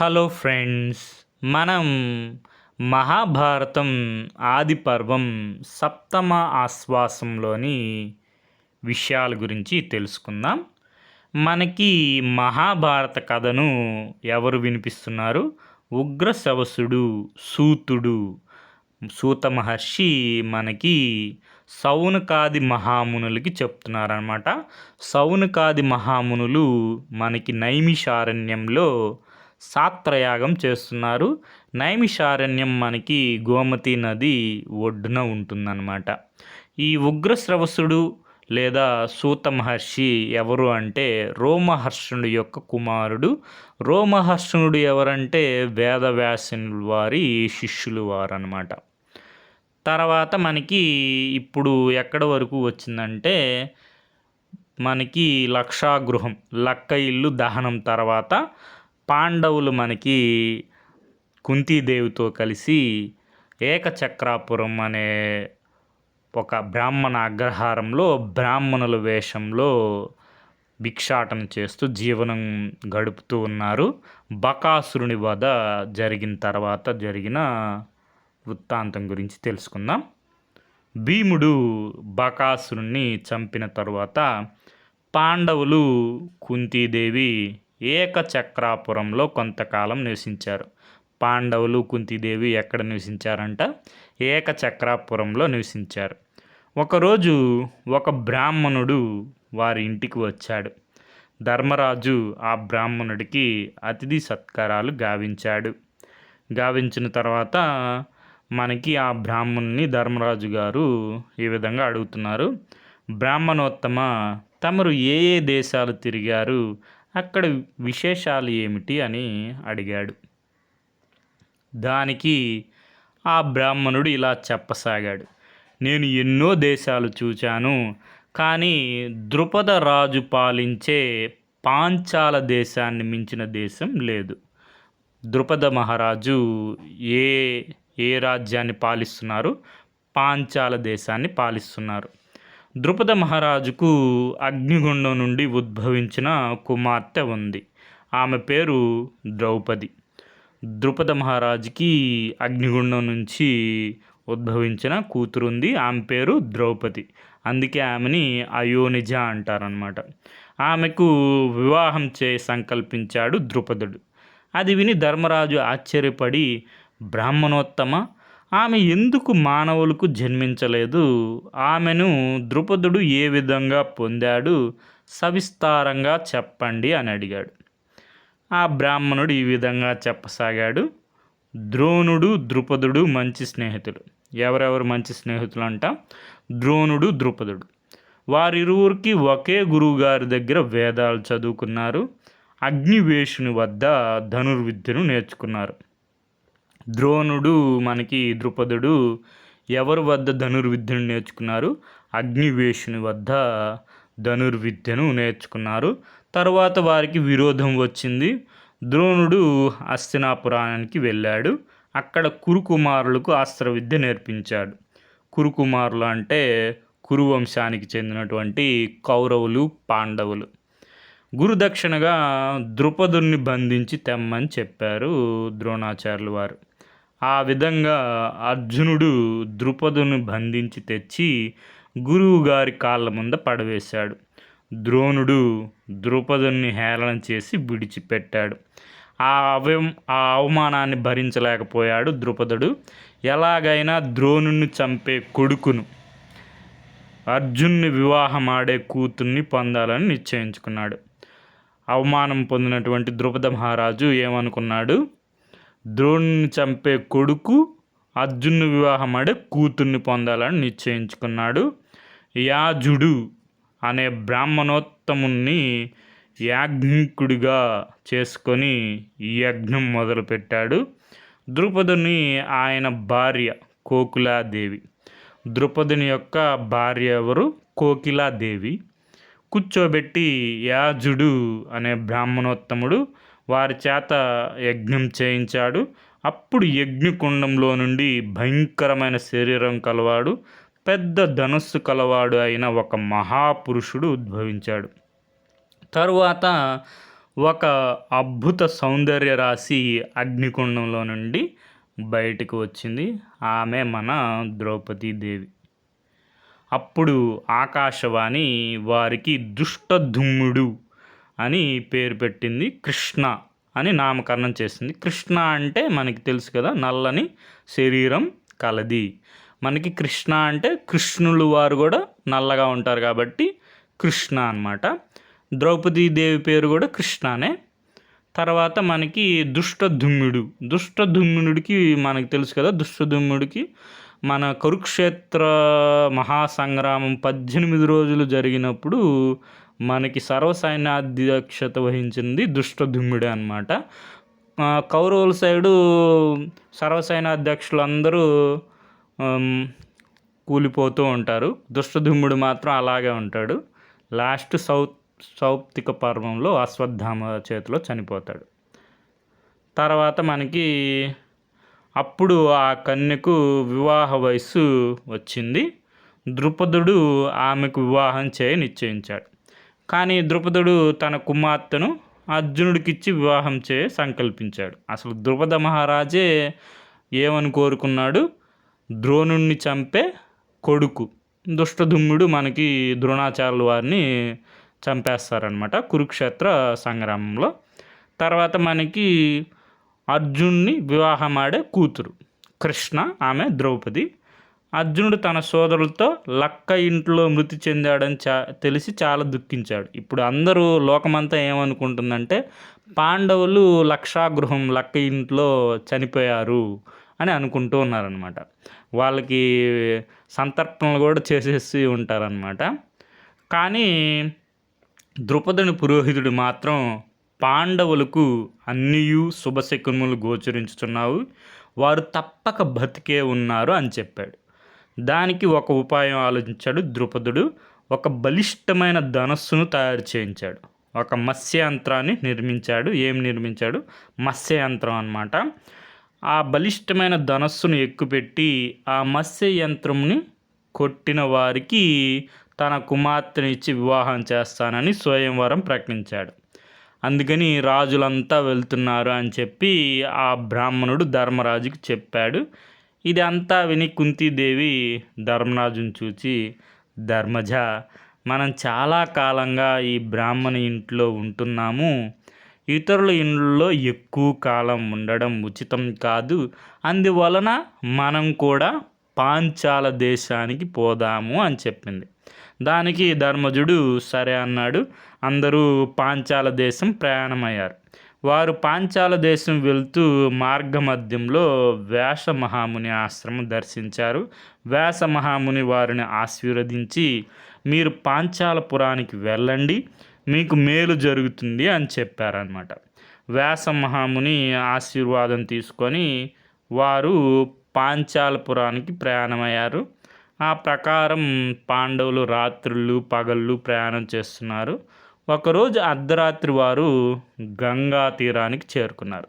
Hello friends, మనం మహాభారతం ఆది పర్వం సప్తమ ఆశ్వాసంలోని విషయాల గురించి తెలుసుకుందాం. మనకి మహాభారత కథను ఎవరు వినిపిస్తున్నారు? ఉగ్రశవసుడు సూతుడు, సూత మహర్షి మనకి సౌనకాది మహామునులకి చెప్తున్నారనమాట. సౌనకాది మహామునులు మనకి నైమిషారణ్యంలో సాత్రయాగం చేస్తున్నారు. నైమిషారణ్యం మనకి గోమతి నది ఒడ్డున ఉంటుందన్నమాట. ఈ ఉగ్రశ్రవసుడు లేదా సూత మహర్షి ఎవరు అంటే రోమహర్షణుడి యొక్క కుమారుడు. రోమహర్షణుడు ఎవరంటే వేదవ్యాసుని వారి శిష్యులు వారు అనమాట. తర్వాత మనకి ఇప్పుడు ఎక్కడి వరకు వచ్చిందంటే మనకి లక్షాగృహం, లక్క ఇల్లు దహనం తర్వాత పాండవులు మనకి కుంతీదేవితో కలిసి ఏకచక్రాపురం అనే ఒక బ్రాహ్మణ అగ్రహారంలో బ్రాహ్మణుల వేషంలో భిక్షాటన చేస్తూ జీవనం గడుపుతూ ఉన్నారు. బకాసురుని వధ జరిగిన తర్వాత జరిగిన వృత్తాంతం గురించి తెలుసుకుందాం. భీముడు బకాసురుణ్ణి చంపిన తరువాత పాండవులు కుంతీదేవి ఏకచక్రాపురంలో కొంతకాలం నివసించారు. పాండవులు కుంతీదేవి ఎక్కడ నివసించారంట? ఏకచక్రాపురంలో నివసించారు. ఒకరోజు ఒక బ్రాహ్మణుడు వారి ఇంటికి వచ్చాడు. ధర్మరాజు ఆ బ్రాహ్మణుడికి అతిథి సత్కారాలు గావించాడు. గావించిన తర్వాత మనకి ఆ బ్రాహ్మణుని ధర్మరాజు గారు ఈ విధంగా అడుగుతున్నారు. బ్రాహ్మణోత్తమ, తమరు ఏ ఏ దేశాలు తిరిగారు, అక్కడ విశేషాలు ఏమిటి అని అడిగాడు. దానికి ఆ బ్రాహ్మణుడు ఇలా చెప్పసాగాడు. నేను ఎన్నో దేశాలు చూచాను, కానీ ద్రుపద రాజు పాలించే పాంచాల దేశాన్ని మించిన దేశం లేదు. ద్రుపద మహారాజు ఏ ఏ రాజ్యాన్ని పాలిస్తున్నారు? పాంచాల దేశాన్ని పాలిస్తున్నారు. ద్రుపద మహారాజుకు అగ్నిగుండం నుండి ఉద్భవించిన కుమార్తె ఉంది. ఆమె పేరు ద్రౌపది. ద్రుపద మహారాజుకి అగ్నిగుండం నుంచి ఉద్భవించిన కూతురుంది. ఆమె పేరు ద్రౌపది. అందుకే ఆమెని అయోనిజ అంటారనమాట. ఆమెకు వివాహం సంకల్పించాడు ద్రుపదుడు. అది విని ధర్మరాజు ఆశ్చర్యపడి, బ్రాహ్మణోత్తమ, ఆమె ఎందుకు మానవులకు జన్మించలేదు? ఆమెను ద్రుపదుడు ఏ విధంగా పొందాడు? సవిస్తారంగా చెప్పండి అని అడిగాడు. ఆ బ్రాహ్మణుడు ఈ విధంగా చెప్పసాగాడు. ద్రోణుడు ద్రుపదుడు మంచి స్నేహితులు. ఎవరెవరు మంచి స్నేహితులు అంట? ద్రోణుడు ద్రుపదుడు. వారిరువురికి ఒకే గురువుగారి దగ్గర వేదాలు చదువుకున్నారు. అగ్నివేశుని వద్ద ధనుర్విద్యను నేర్చుకున్నారు. ద్రోణుడు మనకి ద్రుపదుడు ఎవరి వద్ద ధనుర్విద్యను నేర్చుకున్నారు? అగ్నివేశుని వద్ద ధనుర్విద్యను నేర్చుకున్నారు. తరువాత వారికి విరోధం వచ్చింది. ద్రోణుడు హస్తినాపురానికి వెళ్ళాడు. అక్కడ కురుకుమారులకు అస్త్రవిద్య నేర్పించాడు. కురుకుమారులు అంటే కురువంశానికి చెందినటువంటి కౌరవులు, పాండవులు. గురుదక్షిణగా ద్రుపదుని బంధించి తెమ్మని చెప్పారు ద్రోణాచార్యులు వారు. ఆ విధంగా అర్జునుడు ద్రుపదుని బంధించి తెచ్చి గురువుగారి కాళ్ళ ముంద పడవేశాడు. ద్రోణుడు ద్రుపదుని హేళన చేసి విడిచిపెట్టాడు. ఆ అవమానాన్ని భరించలేకపోయాడు ద్రుపదుడు. ఎలాగైనా ద్రోణుని చంపే కొడుకును, అర్జున్ని వివాహమాడే కూతుర్ని పొందాలని నిశ్చయించుకున్నాడు. అవమానం పొందినటువంటి ద్రుపద మహారాజు ఏమనుకున్నాడు? ద్రోణుని చంపే కొడుకు అర్జున్ని వివాహమాడే కూతుర్ని పొందాలని నిశ్చయించుకున్నాడు. యాజుడు అనే బ్రాహ్మణోత్తముని యాజ్ఞికుడిగా చేసుకొని ఈ యజ్ఞం మొదలుపెట్టాడు. ద్రుపదుని ఆయన భార్య కోకిలాదేవి. ద్రుపదుని యొక్క భార్య ఎవరు? కోకిలాదేవి. కూర్చోబెట్టి యాజుడు అనే బ్రాహ్మణోత్తముడు వారి చేత యజ్ఞం చేయించాడు. అప్పుడు యజ్ఞకుండంలో నుండి భయంకరమైన శరీరం కలవాడు, పెద్ద ధనుస్సు కలవాడు అయిన ఒక మహాపురుషుడు ఉద్భవించాడు. తరువాత ఒక అద్భుత సౌందర్య రాశి అగ్నికుండంలో నుండి బయటకు వచ్చింది. ఆమె మన ద్రౌపదీదేవి. అప్పుడు ఆకాశవాణి వారికి దుష్టధుమ్ముడు అని పేరు పెట్టింది. కృష్ణ అని నామకరణం చేసింది. కృష్ణ అంటే మనకి తెలుసు కదా, నల్లని శరీరం కలది. మనకి కృష్ణ అంటే కృష్ణులు వారు కూడా నల్లగా ఉంటారు కాబట్టి కృష్ణ అన్నమాట. ద్రౌపదీదేవి పేరు కూడా కృష్ణనే. తర్వాత మనకి దుష్టధుమ్ముడికి మనకి తెలుసు కదా, దుష్టధుమ్ముడికి మన కురుక్షేత్ర మహాసంగ్రామం 18 రోజులు జరిగినప్పుడు మనకి సర్వసైన్యాధ్యక్షత వహించింది దుష్టధుమ్ముడే అనమాట. కౌరవుల సైడు సర్వసైన్యాధ్యక్షులు అందరూ కూలిపోతూ ఉంటారు. దుష్టధుమ్ముడు మాత్రం అలాగే ఉంటాడు. లాస్ట్ సౌప్తిక పర్వంలో అశ్వత్థామ చేతిలో చనిపోతాడు. తర్వాత మనకి అప్పుడు ఆ కన్యకు వివాహ వయస్సు వచ్చింది. ద్రుపదుడు ఆమెకు వివాహం నిశ్చయించాడు. కానీ ద్రుపదుడు తన కుమార్తెను అర్జునుడికిచ్చి వివాహం సంకల్పించాడు. అసలు ద్రుపద మహారాజే ఏమని కోరుకున్నాడు? ద్రోణుణ్ణి చంపే కొడుకు. దుష్టధుమ్ముడు మనకి ద్రోణాచార్యుల వారిని చంపేస్తారనమాట కురుక్షేత్ర సంగ్రామంలో. తర్వాత మనకి అర్జున్ని వివాహమాడే కూతురు కృష్ణ, ఆమె ద్రౌపది. అర్జునుడు తన సోదరులతో లక్క ఇంట్లో మృతి చెందాడని తెలిసి చాలా దుఃఖించాడు. ఇప్పుడు అందరూ లోకమంతా ఏమనుకుంటుందంటే పాండవులు లక్షాగృహం లక్క ఇంట్లో చనిపోయారు అని అనుకుంటూ ఉన్నారనమాట. వాళ్ళకి సంతర్పణలు కూడా చేసేసి ఉంటారనమాట. కానీ ద్రుపదుని పురోహితుడు మాత్రం పాండవులకు అన్నీయు శుభశకునములు గోచరించుతున్నావు, వారు తప్పక బతికే ఉన్నారు అని చెప్పాడు. దానికి ఒక ఉపాయం ఆలోచించాడు ద్రుపదుడు. ఒక బలిష్టమైన ధనస్సును తయారు చేయించాడు. ఒక మత్స్యయంత్రాన్ని నిర్మించాడు. నిర్మించాడు? మత్స్యయంత్రం అన్నమాట. ఆ బలిష్టమైన ధనస్సును ఎక్కుపెట్టి ఆ మత్స్యయంత్రంని కొట్టిన వారికి తన కుమార్తెని ఇచ్చి వివాహం చేస్తానని స్వయంవరం ప్రకటించాడు. అందుకని రాజులంతా వెళ్తున్నారు అని చెప్పి ఆ బ్రాహ్మణుడు ధర్మరాజుకి చెప్పాడు. ఇది అంతా విని కుంతీదేవి ధర్మరాజుని చూచి, ధర్మజ, మనం చాలా కాలంగా ఈ బ్రాహ్మణ ఇంట్లో ఉంటున్నాము. ఇతరుల ఇంట్లో ఎక్కువ కాలం ఉండడం ఉచితం కాదు. అందువలన మనం కూడా పాంచాల దేశానికి పోదాము అని చెప్పింది. దానికి ధర్మజుడు సరే అన్నాడు. అందరూ పాంచాల దేశం ప్రయాణమయ్యారు. వారు పాంచాల దేశం వెళ్తూ మార్గమధ్యంలో వ్యాస మహాముని ఆశ్రమం దర్శించారు. వ్యాస మహాముని వారిని ఆశీర్వదించి, మీరు పాంచాలపురానికి వెళ్ళండి, మీకు మేలు జరుగుతుంది అని చెప్పారనమాట. వ్యాస మహాముని ఆశీర్వాదం తీసుకొని వారు పాంచాలపురానికి ప్రయాణమయ్యారు. ఆ ప్రకారం పాండవులు రాత్రులు పగళ్ళు ప్రయాణం చేస్తున్నారు. ఒకరోజు అర్ధరాత్రి వారు గంగా తీరానికి చేరుకున్నారు.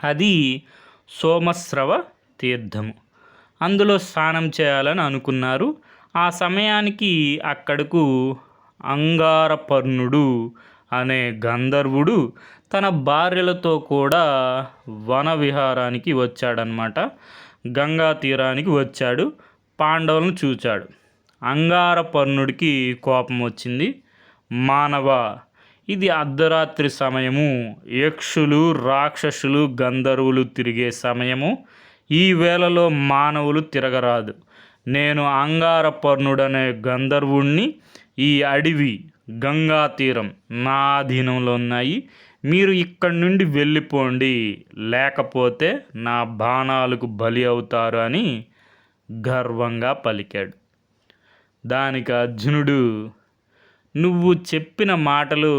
అది సోమస్రవ తీర్థము. అందులో స్నానం చేయాలని అనుకున్నారు. ఆ సమయానికి అక్కడకు అంగారపర్ణుడు అనే గంధర్వుడు తన భార్యలతో కూడా వన విహారానికి వచ్చాడనమాట. గంగా తీరానికి వచ్చాడు. పాండవులను చూచాడు. అంగారపర్ణుడికి కోపం వచ్చింది. మానవ, ఇది అర్ధరాత్రి సమయము, యక్షులు రాక్షసులు గంధర్వులు తిరిగే సమయము. ఈ వేళలో మానవులు తిరగరాదు. నేను అంగారపర్ణుడనే గంధర్వుణ్ణి. ఈ అడవి గంగా తీరం నా అధీనంలో ఉన్నాయి. మీరు ఇక్కడి నుండి వెళ్ళిపోండి, లేకపోతే నా బాణాలకు బలి అవుతారు అని గర్వంగా పలికాడు. దానికి అర్జునుడు, నువ్వు చెప్పిన మాటలు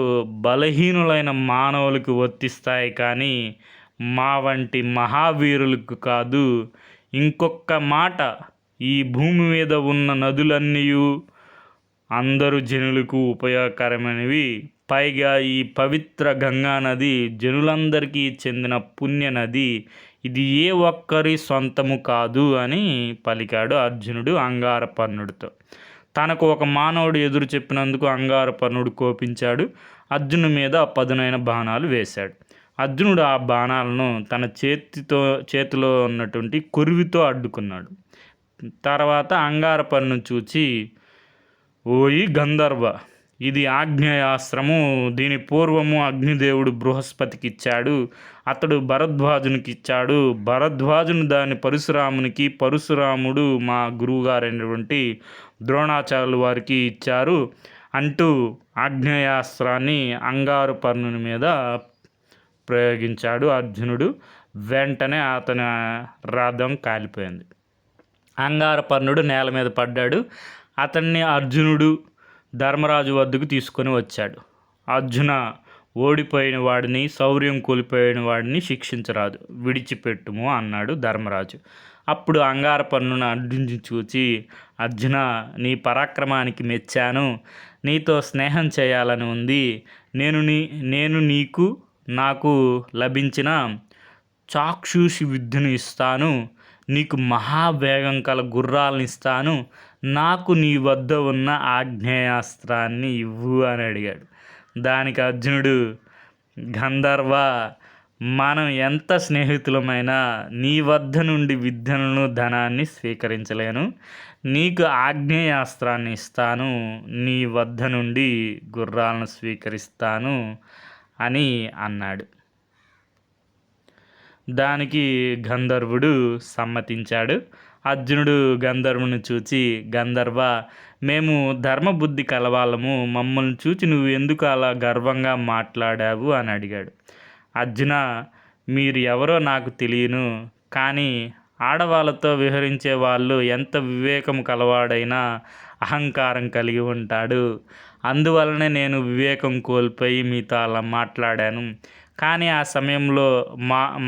బలహీనులైన మానవులకు వర్తిస్తాయి, కానీ మా వంటి మహావీరులకు కాదు. ఇంకొక మాట, ఈ భూమి మీద ఉన్న నదులన్నీ అందరు జనులకు ఉపయోగకరమైనవి. పైగా ఈ పవిత్ర గంగా నది జనులందరికీ చెందిన పుణ్య నది. ఇది ఏ ఒక్కరి సొంతము కాదు అని పలికాడు అర్జునుడు అంగారపర్ణుడితో. తనకు ఒక మానవుడు ఎదురు చెప్పినందుకు అంగారపర్ణుడు కోపించాడు. అర్జును మీద పదునైన బాణాలు వేశాడు. అర్జునుడు ఆ బాణాలను తన చేతిలో ఉన్నటువంటి కొరివితో అడ్డుకున్నాడు. తర్వాత అంగారపన్ను చూచి, ఓయి గంధర్వ, ఇది ఆగ్నేయాస్త్రము. దీని పూర్వము అగ్నిదేవుడు బృహస్పతికి ఇచ్చాడు. అతడు భరద్వాజునికి ఇచ్చాడు. భరద్వాజును దాన్ని పరశురామునికి, పరశురాముడు మా గురువుగారైనటువంటి ద్రోణాచార్యుల వారికి ఇచ్చారు అంటూ ఆగ్నేయాస్త్రాన్ని అంగారపర్ణుని మీద ప్రయోగించాడు అర్జునుడు. వెంటనే అతని రథం కాలిపోయింది. అంగారపర్ణుడు నేల మీద పడ్డాడు. అతన్ని అర్జునుడు ధర్మరాజు వద్దకు తీసుకొని వచ్చాడు. అర్జున, ఓడిపోయిన వాడిని, శౌర్యం కోల్పోయిన వాడిని శిక్షించరాదు, విడిచిపెట్టుము అన్నాడు ధర్మరాజు. అప్పుడు అంగారపర్ణుని అర్జునుడిని చూచి, అర్జున, నీ పరాక్రమానికి మెచ్చాను. నీతో స్నేహం చేయాలని ఉంది. నేను నీకు నాకు లభించిన చాక్షుషి విద్యను ఇస్తాను. నీకు మహావేగం కల గుర్రాలను ఇస్తాను. నాకు నీ వద్ద ఉన్న ఆగ్నేయాస్త్రాన్ని ఇవ్వు అని అడిగాడు. దానికి అర్జునుడు, గంధర్వ, మనం ఎంత స్నేహితులమైనా నీ వద్ద నుండి విద్యలను, ధనాన్ని స్వీకరించలేను. నీకు ఆగ్నేయాస్త్రాన్ని ఇస్తాను. నీ వద్ద నుండి గుర్రాలను స్వీకరిస్తాను అని అన్నాడు. దానికి గంధర్వుడు సమ్మతించాడు. అర్జునుడు గంధర్వుని చూచి, గంధర్వ, మేము ధర్మబుద్ధి కలవాళ్ళము. మమ్మల్ని చూచి నువ్వు ఎందుకు అలా గర్వంగా మాట్లాడావు అని అడిగాడు. అర్జున, మీరు ఎవరో నాకు తెలియను, కానీ ఆడవాళ్ళతో విహరించే వాళ్ళు ఎంత వివేకం కలవాడైనా అహంకారం కలిగి ఉంటాడు. అందువలనే నేను వివేకం కోల్పోయి మీతో అలా మాట్లాడాను. కానీ ఆ సమయంలో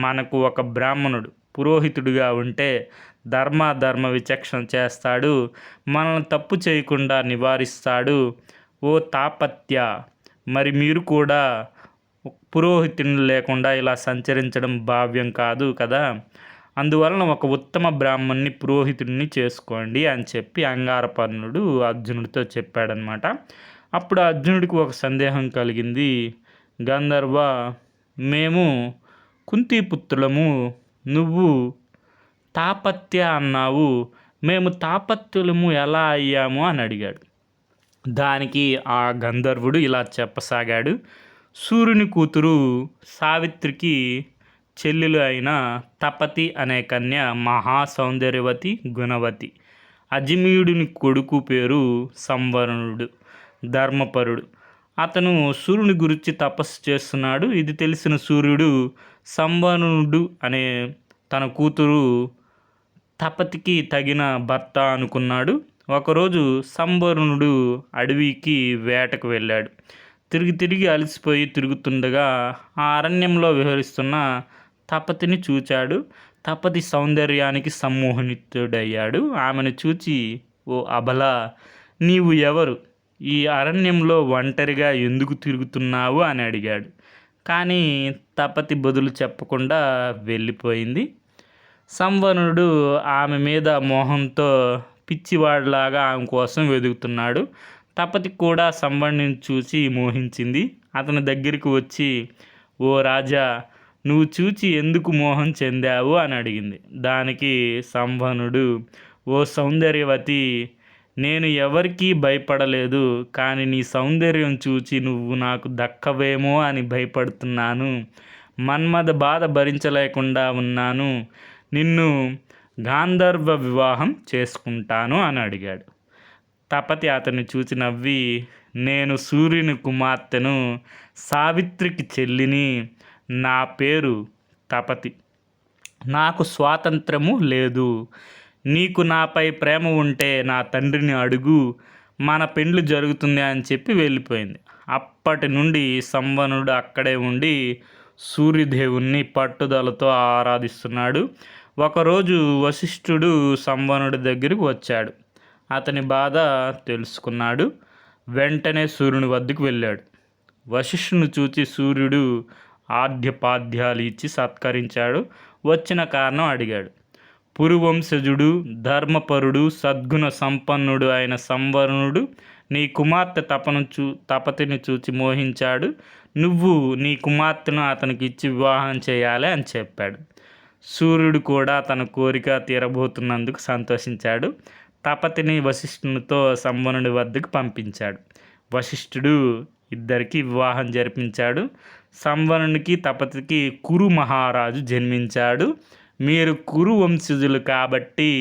మనకు ఒక బ్రాహ్మణుడు పురోహితుడిగా ఉంటే ధర్మ విచక్షణ చేస్తాడు, మనల్ని తప్పు చేయకుండా నివారిస్తాడు. ఓ తాపత్య, మరి మీరు కూడా పురోహితుని లేకుండా ఇలా సంచరించడం భావ్యం కాదు కదా. అందువలన ఒక ఉత్తమ బ్రాహ్మణ్ణి పురోహితుడిని చేసుకోండి అని చెప్పి అంగారపర్ణుడు అర్జునుడితో చెప్పాడనమాట. అప్పుడు అర్జునుడికి ఒక సందేహం కలిగింది. గంధర్వ, మేము కుంతిపుత్రులము, నువ్వు తాపత్య అన్నావు. మేము తాపత్యులము ఎలా అయ్యాము అని అడిగాడు. దానికి ఆ గంధర్వుడు ఇలా చెప్పసాగాడు. సూర్యుని కూతురు సావిత్రికి చెల్లెలు అయిన తపతి అనే కన్య మహాసౌందర్యవతి, గుణవతి. అజిమీయుడిని కొడుకు పేరు సంవరణుడు, ధర్మపరుడు. అతను సూర్యుని గురించి తపస్సు చేస్తున్నాడు. ఇది తెలిసిన సూర్యుడు సంవరణుడు అనే తన కూతురు తపతికి తగిన భర్త అనుకున్నాడు. ఒకరోజు సంవరణుడు అడవికి వేటకు వెళ్ళాడు. తిరిగి అలసిపోయి తిరుగుతుండగా ఆ అరణ్యంలో విహరిస్తున్న తపతిని చూచాడు. తపతి సౌందర్యానికి సమ్మోహితుడయ్యాడు. ఆమెను చూచి, ఓ అబల, నీవు ఎవరు? ఈ అరణ్యంలో ఒంటరిగా ఎందుకు తిరుగుతున్నావు అని అడిగాడు. కానీ తపతి బదులు చెప్పకుండా వెళ్ళిపోయింది. సంవరణుడు ఆమె మీద మోహంతో పిచ్చివాడిలాగా ఆమె కోసం వెతుకుతున్నాడు. తపతి కూడా సంవరణుని చూసి మోహించింది. అతని దగ్గరికి వచ్చి, ఓ రాజా, నువ్వు చూచి ఎందుకు మోహం చెందావు అని అడిగింది. దానికి సంవరణుడు, ఓ సౌందర్యవతి, నేను ఎవరికీ భయపడలేదు. కానీ నీ సౌందర్యం చూచి నువ్వు నాకు దక్కవేమో అని భయపడుతున్నాను. మన్మథ బాధ భరించలేకుండా ఉన్నాను. నిన్ను గాంధర్వ వివాహం చేసుకుంటాను అని అడిగాడు. తపతి అతన్ని చూచి నవ్వి, నేను సూర్యుని కుమార్తెను, సావిత్రికి చెల్లిని. నా పేరు తపతి. నాకు స్వాతంత్రము లేదు. నీకు నాపై ప్రేమ ఉంటే నా తండ్రిని అడుగు, మన పెండ్లి జరుగుతుంది అని చెప్పి వెళ్ళిపోయింది. అప్పటి నుండి సంవరణుడు అక్కడే ఉండి సూర్యదేవుణ్ణి పట్టుదలతో ఆరాధిస్తున్నాడు. ఒకరోజు వశిష్ఠుడు సంవరణుడి దగ్గరికి వచ్చాడు. అతని బాధ తెలుసుకున్నాడు. వెంటనే సూర్యుని వద్దకు వెళ్ళాడు. వశిష్ఠుని చూచి సూర్యుడు ఆద్యపాద్యాలు ఇచ్చి సత్కరించాడు. వచ్చిన కారణం అడిగాడు. పురువంశజుడు, ధర్మపరుడు, సద్గుణ సంపన్నుడు అయిన సంవరణుడు నీ కుమార్తె తపతిని చూచి మోహించాడు. నువ్వు నీ కుమార్తెను అతనికి ఇచ్చి వివాహం చేయాలి అని చెప్పాడు. సూర్యుడు కూడా తన కోరిక తీరబోతున్నందుకు సంతోషించాడు. తపతిని వశిష్ఠునితో సంవనుడి వద్దకు పంపించాడు. వశిష్ఠుడు ఇద్దరికి వివాహం జరిపించాడు. సంవనునికి తపతికి కురు మహారాజు జన్మించాడు. మీరు కురు వంశజులు కాబట్టి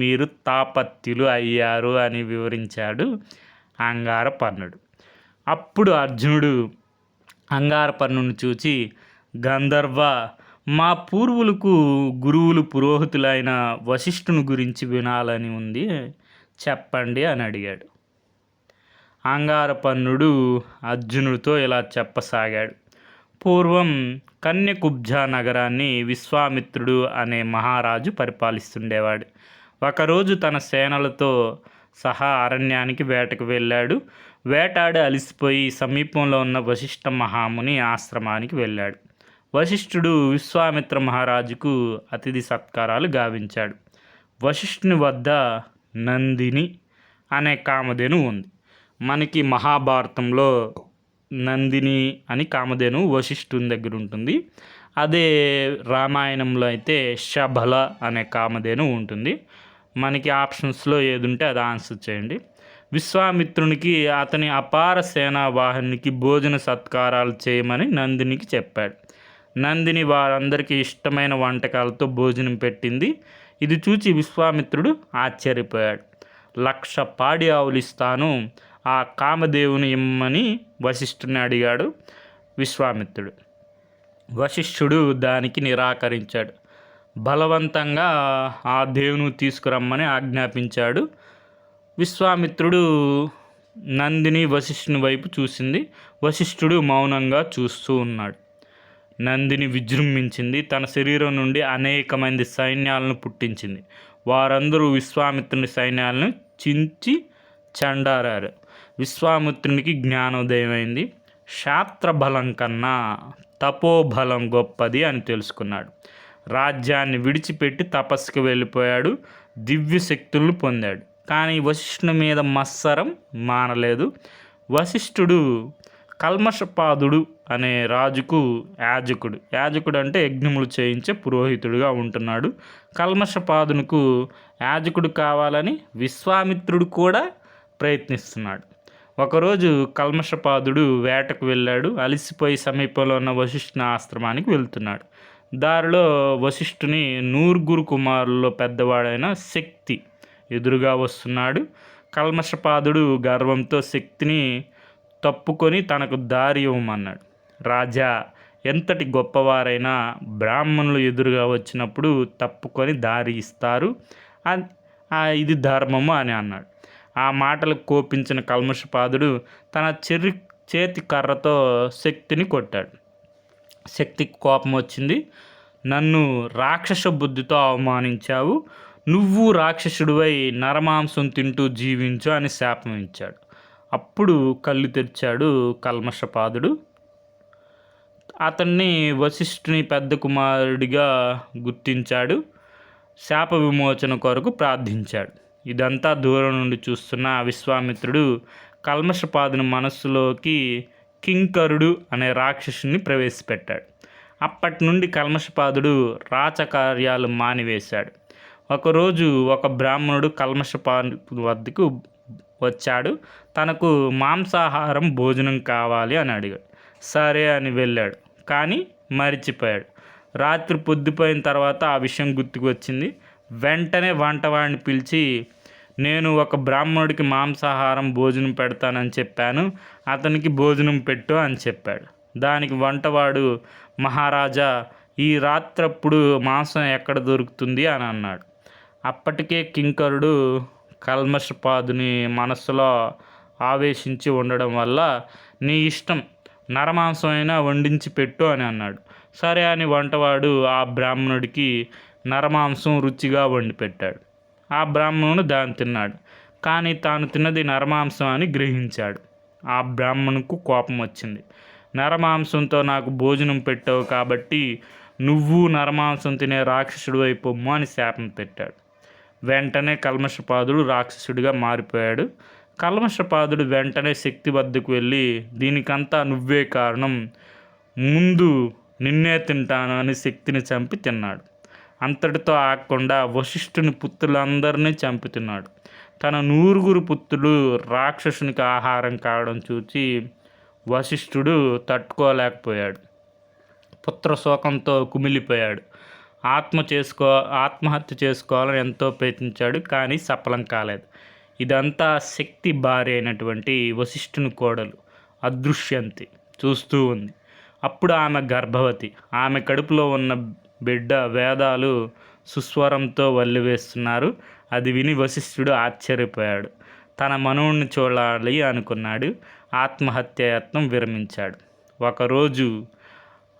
మీరు తాపత్యులు అయ్యారు అని వివరించాడు అంగారపర్ణుడు. అప్పుడు అర్జునుడు అంగారపర్ణుని చూచి, గంధర్వ, మా పూర్వులకు గురువులు పురోహితులైన వశిష్ఠుని గురించి వినాలని ఉంది, చెప్పండి అని అడిగాడు. అంగారపర్ణుడు అర్జునుడితో ఇలా చెప్పసాగాడు. పూర్వం కన్యకుబ్జ నగరాన్ని విశ్వామిత్రుడు అనే మహారాజు పరిపాలిస్తుండేవాడు. ఒకరోజు తన సేనలతో సహా అరణ్యానికి వేటకు వెళ్ళాడు. వేటాడి అలిసిపోయి సమీపంలో ఉన్న వశిష్ఠ మహాముని ఆశ్రమానికి వెళ్ళాడు. వశిష్ఠుడు విశ్వామిత్ర మహారాజుకు అతిథి సత్కారాలు గావించాడు. వశిష్ఠుని వద్ద నందిని అనే కామధేను ఉంది. మనకి మహాభారతంలో నందిని అని కామధేను వశిష్ఠుని దగ్గర ఉంటుంది. అదే రామాయణంలో అయితే శబల అనే కామధేను ఉంటుంది. మనకి ఆప్షన్స్లో ఏది ఉంటే అది ఆన్సర్ చేయండి. విశ్వామిత్రునికి అతని అపార సేనా వాహినికి భోజన సత్కారాలు చేయమని నందినికి చెప్పాడు. నందిని వారందరికీ ఇష్టమైన వంటకాలతో భోజనం పెట్టింది. ఇది చూచి విశ్వామిత్రుడు ఆశ్చర్యపోయాడు. 1,00,000 పాడి ఆవులు ఇస్తాను, ఆ కామదేవుని ఇమ్మని వశిష్ఠుని అడిగాడు విశ్వామిత్రుడు. వశిష్ఠుడు దానికి నిరాకరించాడు. బలవంతంగా ఆ దేవుని తీసుకురమ్మని ఆజ్ఞాపించాడు. విశ్వామిత్రుడు నందిని వశిష్ఠుని వైపు చూసింది. వశిష్ఠుడు మౌనంగా చూస్తూ ఉన్నాడు. నందిని విజృంభించింది. తన శరీరం నుండి అనేక మంది సైన్యాలను పుట్టించింది. వారందరూ విశ్వామిత్రుని సైన్యాలను చించి చెండారారు. విశ్వామిత్రునికి జ్ఞానోదయమైంది. శాస్త్రబలం కన్నా తపోబలం గొప్పది అని తెలుసుకున్నాడు. రాజ్యాన్ని విడిచిపెట్టి తపస్సుకు వెళ్ళిపోయాడు. దివ్య శక్తులను పొందాడు. కానీ వశిష్ఠుని మీద మత్సరం మానలేదు. వశిష్ఠుడు కల్మషపాదుడు అనే రాజుకు యాజకుడు. యాజకుడు అంటే యజ్ఞములు చేయించే పురోహితుడుగా ఉంటున్నాడు. కల్మషపాదునికి యాజకుడు కావాలని విశ్వామిత్రుడు కూడా ప్రయత్నిస్తున్నాడు. ఒకరోజు కల్మషపాదుడు వేటకు వెళ్ళాడు. అలిసిపోయి సమీపంలో ఉన్న వశిష్ఠుని ఆశ్రమానికి వెళ్తున్నాడు. దారిలో వశిష్ఠుని 100 కుమారుల్లో పెద్దవాడైన శక్తి ఎదురుగా వస్తున్నాడు. కల్మషపాదుడు గర్వంతో శక్తిని తప్పుకొని తనకు దారి ఇవ్వమన్నాడు. రాజా, ఎంతటి గొప్పవారైనా బ్రాహ్మణులు ఎదురుగా వచ్చినప్పుడు తప్పుకొని దారి ఇస్తారు, ఇది ధర్మము అని అన్నాడు. ఆ మాటలకు కోపించిన కల్మషపాదుడు తన చేతి కర్రతో శక్తిని కొట్టాడు. శక్తికి కోపం వచ్చింది. నన్ను రాక్షస బుద్ధితో అవమానించావు, నువ్వు రాక్షసుడివై నరమాంసం తింటూ జీవించు అని శాపం ఇచ్చాడు. అప్పుడు కళ్ళు తెరిచాడు కల్మషపాదుడు. అతన్ని వశిష్ఠుని పెద్ద కుమారుడిగా గుర్తించాడు. శాప విమోచన కొరకు ప్రార్థించాడు. ఇదంతా దూరం నుండి చూస్తున్న విశ్వామిత్రుడు కల్మషపాదుని మనస్సులోకి కింకరుడు అనే రాక్షసుని ప్రవేశపెట్టాడు. అప్పటి నుండి కల్మషపాదుడు రాచకార్యాలు మానివేశాడు. ఒకరోజు ఒక బ్రాహ్మణుడు కల్మషపాదు వద్దకు వచ్చాడు. తనకు మాంసాహారం భోజనం కావాలి అని అడిగాడు. సరే అని వెళ్ళాడు, కానీ మరిచిపోయాడు. రాత్రి పొద్దుపోయిన తర్వాత ఆ విషయం గుర్తుకు వచ్చింది. వెంటనే వంటవాడిని పిలిచి, నేను ఒక బ్రాహ్మణుడికి మాంసాహారం భోజనం పెడతానని చెప్పాను, అతనికి భోజనం పెట్టు అని చెప్పాడు. దానికి వంటవాడు, మహారాజా, ఈ రాత్రప్పుడు మాంసం ఎక్కడ దొరుకుతుంది అని అన్నాడు. అప్పటికే కింకరుడు కల్మషపాదుని మనస్సులో ఆవేశించి ఉండడం వల్ల, నీ ఇష్టం, నరమాంసం అయినా వండించి పెట్టు అని అన్నాడు. సరే అని వంటవాడు ఆ బ్రాహ్మణుడికి నరమాంసం రుచిగా వండి పెట్టాడు. ఆ బ్రాహ్మణుడు దాన్ని తిన్నాడు. కానీ తాను తిన్నది నరమాంసం అని గ్రహించాడు. ఆ బ్రాహ్మణుకు కోపం వచ్చింది. నరమాంసంతో నాకు భోజనం పెట్టావు కాబట్టి నువ్వు నరమాంసం తినే రాక్షసుడు అయిపోమ్ము అని శాపం పెట్టాడు. వెంటనే కల్మషపాదుడు రాక్షసుడిగా మారిపోయాడు. కల్మషపాదుడు వెంటనే శక్తి వద్దకు వెళ్ళి, దీనికంతా నువ్వే కారణం, ముందు నిన్నే తింటాను అని శక్తిని చంపి తిన్నాడు. అంతటితో ఆగకుండా వశిష్ఠుని పుత్రులందరినీ చంపి తిన్నాడు. తన 9 పుత్రులు రాక్షసునికి ఆహారం కావడం చూసి వశిష్ఠుడు తట్టుకోలేకపోయాడు. పుత్రశోకంతో కుమిలిపోయాడు. ఆత్మహత్య చేసుకోవాలని ఎంతో ప్రయత్నించాడు, కానీ సఫలం కాలేదు. ఇదంతా శక్తి భార్య అయినటువంటి వశిష్ఠుని కోడలు అదృశ్యంతి చూస్తూ ఉంది. అప్పుడు ఆమె గర్భవతి. ఆమె కడుపులో ఉన్న బిడ్డ వేదాలు సుస్వరంతో వల్లివేస్తున్నారు. అది విని వశిష్ఠుడు ఆశ్చర్యపోయాడు. తన మనవుణ్ణి చూడాలి అనుకున్నాడు. ఆత్మహత్యాయత్నం విరమించాడు. ఒకరోజు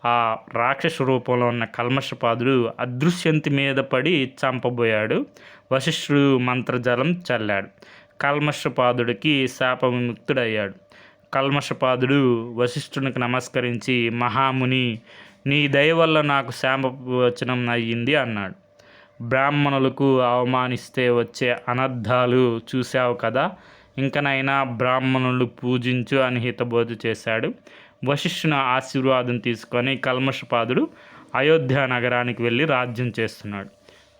ఆ రాక్షస రూపంలో ఉన్న కల్మషపాదుడు అదృశ్యంతి మీద పడి చంపబోయాడు. వశిష్ఠుడు మంత్రజలం చల్లాడు. కల్మషపాదుడికి శాప విముక్తుడయ్యాడు. కల్మషపాదుడు వశిష్ఠునికి నమస్కరించి, మహాముని, నీ దయ వల్ల నాకు శాపవచనం అయ్యింది అన్నాడు. బ్రాహ్మణులకు అవమానిస్తే వచ్చే అనర్థాలు చూశావు కదా, ఇంకనైనా బ్రాహ్మణులు పూజించు అని హితబోధ చేశాడు. వశిష్ఠుని ఆశీర్వాదం తీసుకొని కల్మషపాదుడు అయోధ్య నగరానికి వెళ్ళి రాజ్యం చేస్తున్నాడు.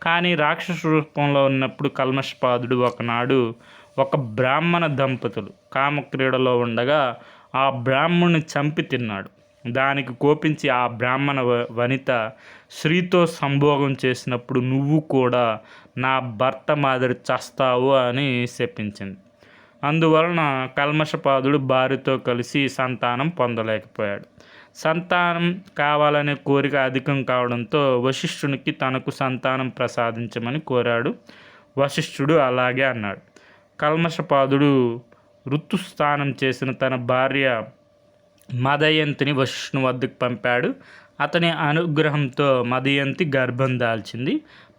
కానీ రాక్షస రూపంలో ఉన్నప్పుడు కల్మషపాదుడు ఒకనాడు ఒక బ్రాహ్మణ దంపతులు కామక్రీడలో ఉండగా ఆ బ్రాహ్మణుని చంపి తిన్నాడు. దానికి కోపించి ఆ బ్రాహ్మణ వనిత స్త్రీతో సంభోగం చేసినప్పుడు నువ్వు కూడా నా భర్త మాదిరి చస్తావు అని శపించింది. అందువలన కల్మషపాదుడు భార్యతో కలిసి సంతానం పొందలేకపోయాడు. సంతానం కావాలనే కోరిక అధికం కావడంతో వశిష్ఠునికి తనకు సంతానం ప్రసాదించమని కోరాడు. వశిష్ఠుడు అలాగే అన్నాడు. కల్మషపాదుడు ఋతుస్నానం చేసిన తన భార్య మదయంతిని వశిష్ఠుని వద్దకు పంపాడు. అతని అనుగ్రహంతో మదయంతి గర్భం దాల్చింది.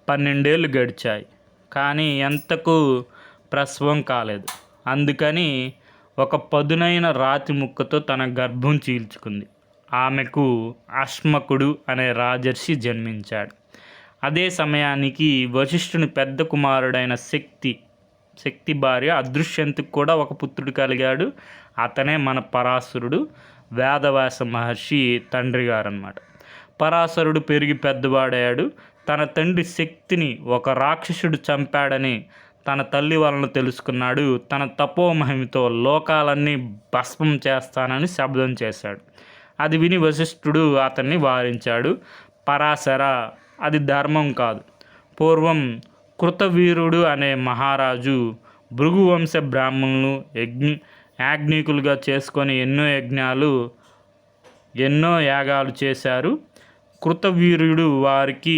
12 ఏళ్ళు గడిచాయి, కానీ ఎంతకు ప్రసవం కాలేదు. అందుకని ఒక పదునైన రాతి ముక్కతో తన గర్భం చీల్చుకుంది. ఆమెకు అశ్మకుడు అనే రాజర్షి జన్మించాడు. అదే సమయానికి వశిష్ఠుని పెద్ద కుమారుడైన శక్తి భార్య అదృశ్యంతికి కూడా ఒక పుత్రుడు కలిగాడు. అతనే మన పరాశరుడు, వేదవ్యాస మహర్షి తండ్రి గారు అన్నమాట. పరాశరుడు పెరిగి పెద్దవాడయ్యాడు. తన తండ్రి శక్తిని ఒక రాక్షసుడు చంపాడని తన తల్లి వలన తెలుసుకున్నాడు. తన తపోమహిమతో లోకాలన్నీ భస్మం చేస్తానని శబ్దం చేశాడు. అది విని వశిష్ఠుడు అతన్ని వారించాడు. పరాశర, అది ధర్మం కాదు. పూర్వం కృతవీరుడు అనే మహారాజు భృగువంశ బ్రాహ్మణులు యాజ్ఞికులుగా చేసుకొని ఎన్నో యాగాలు చేశారు. కృతవీరుడు వారికి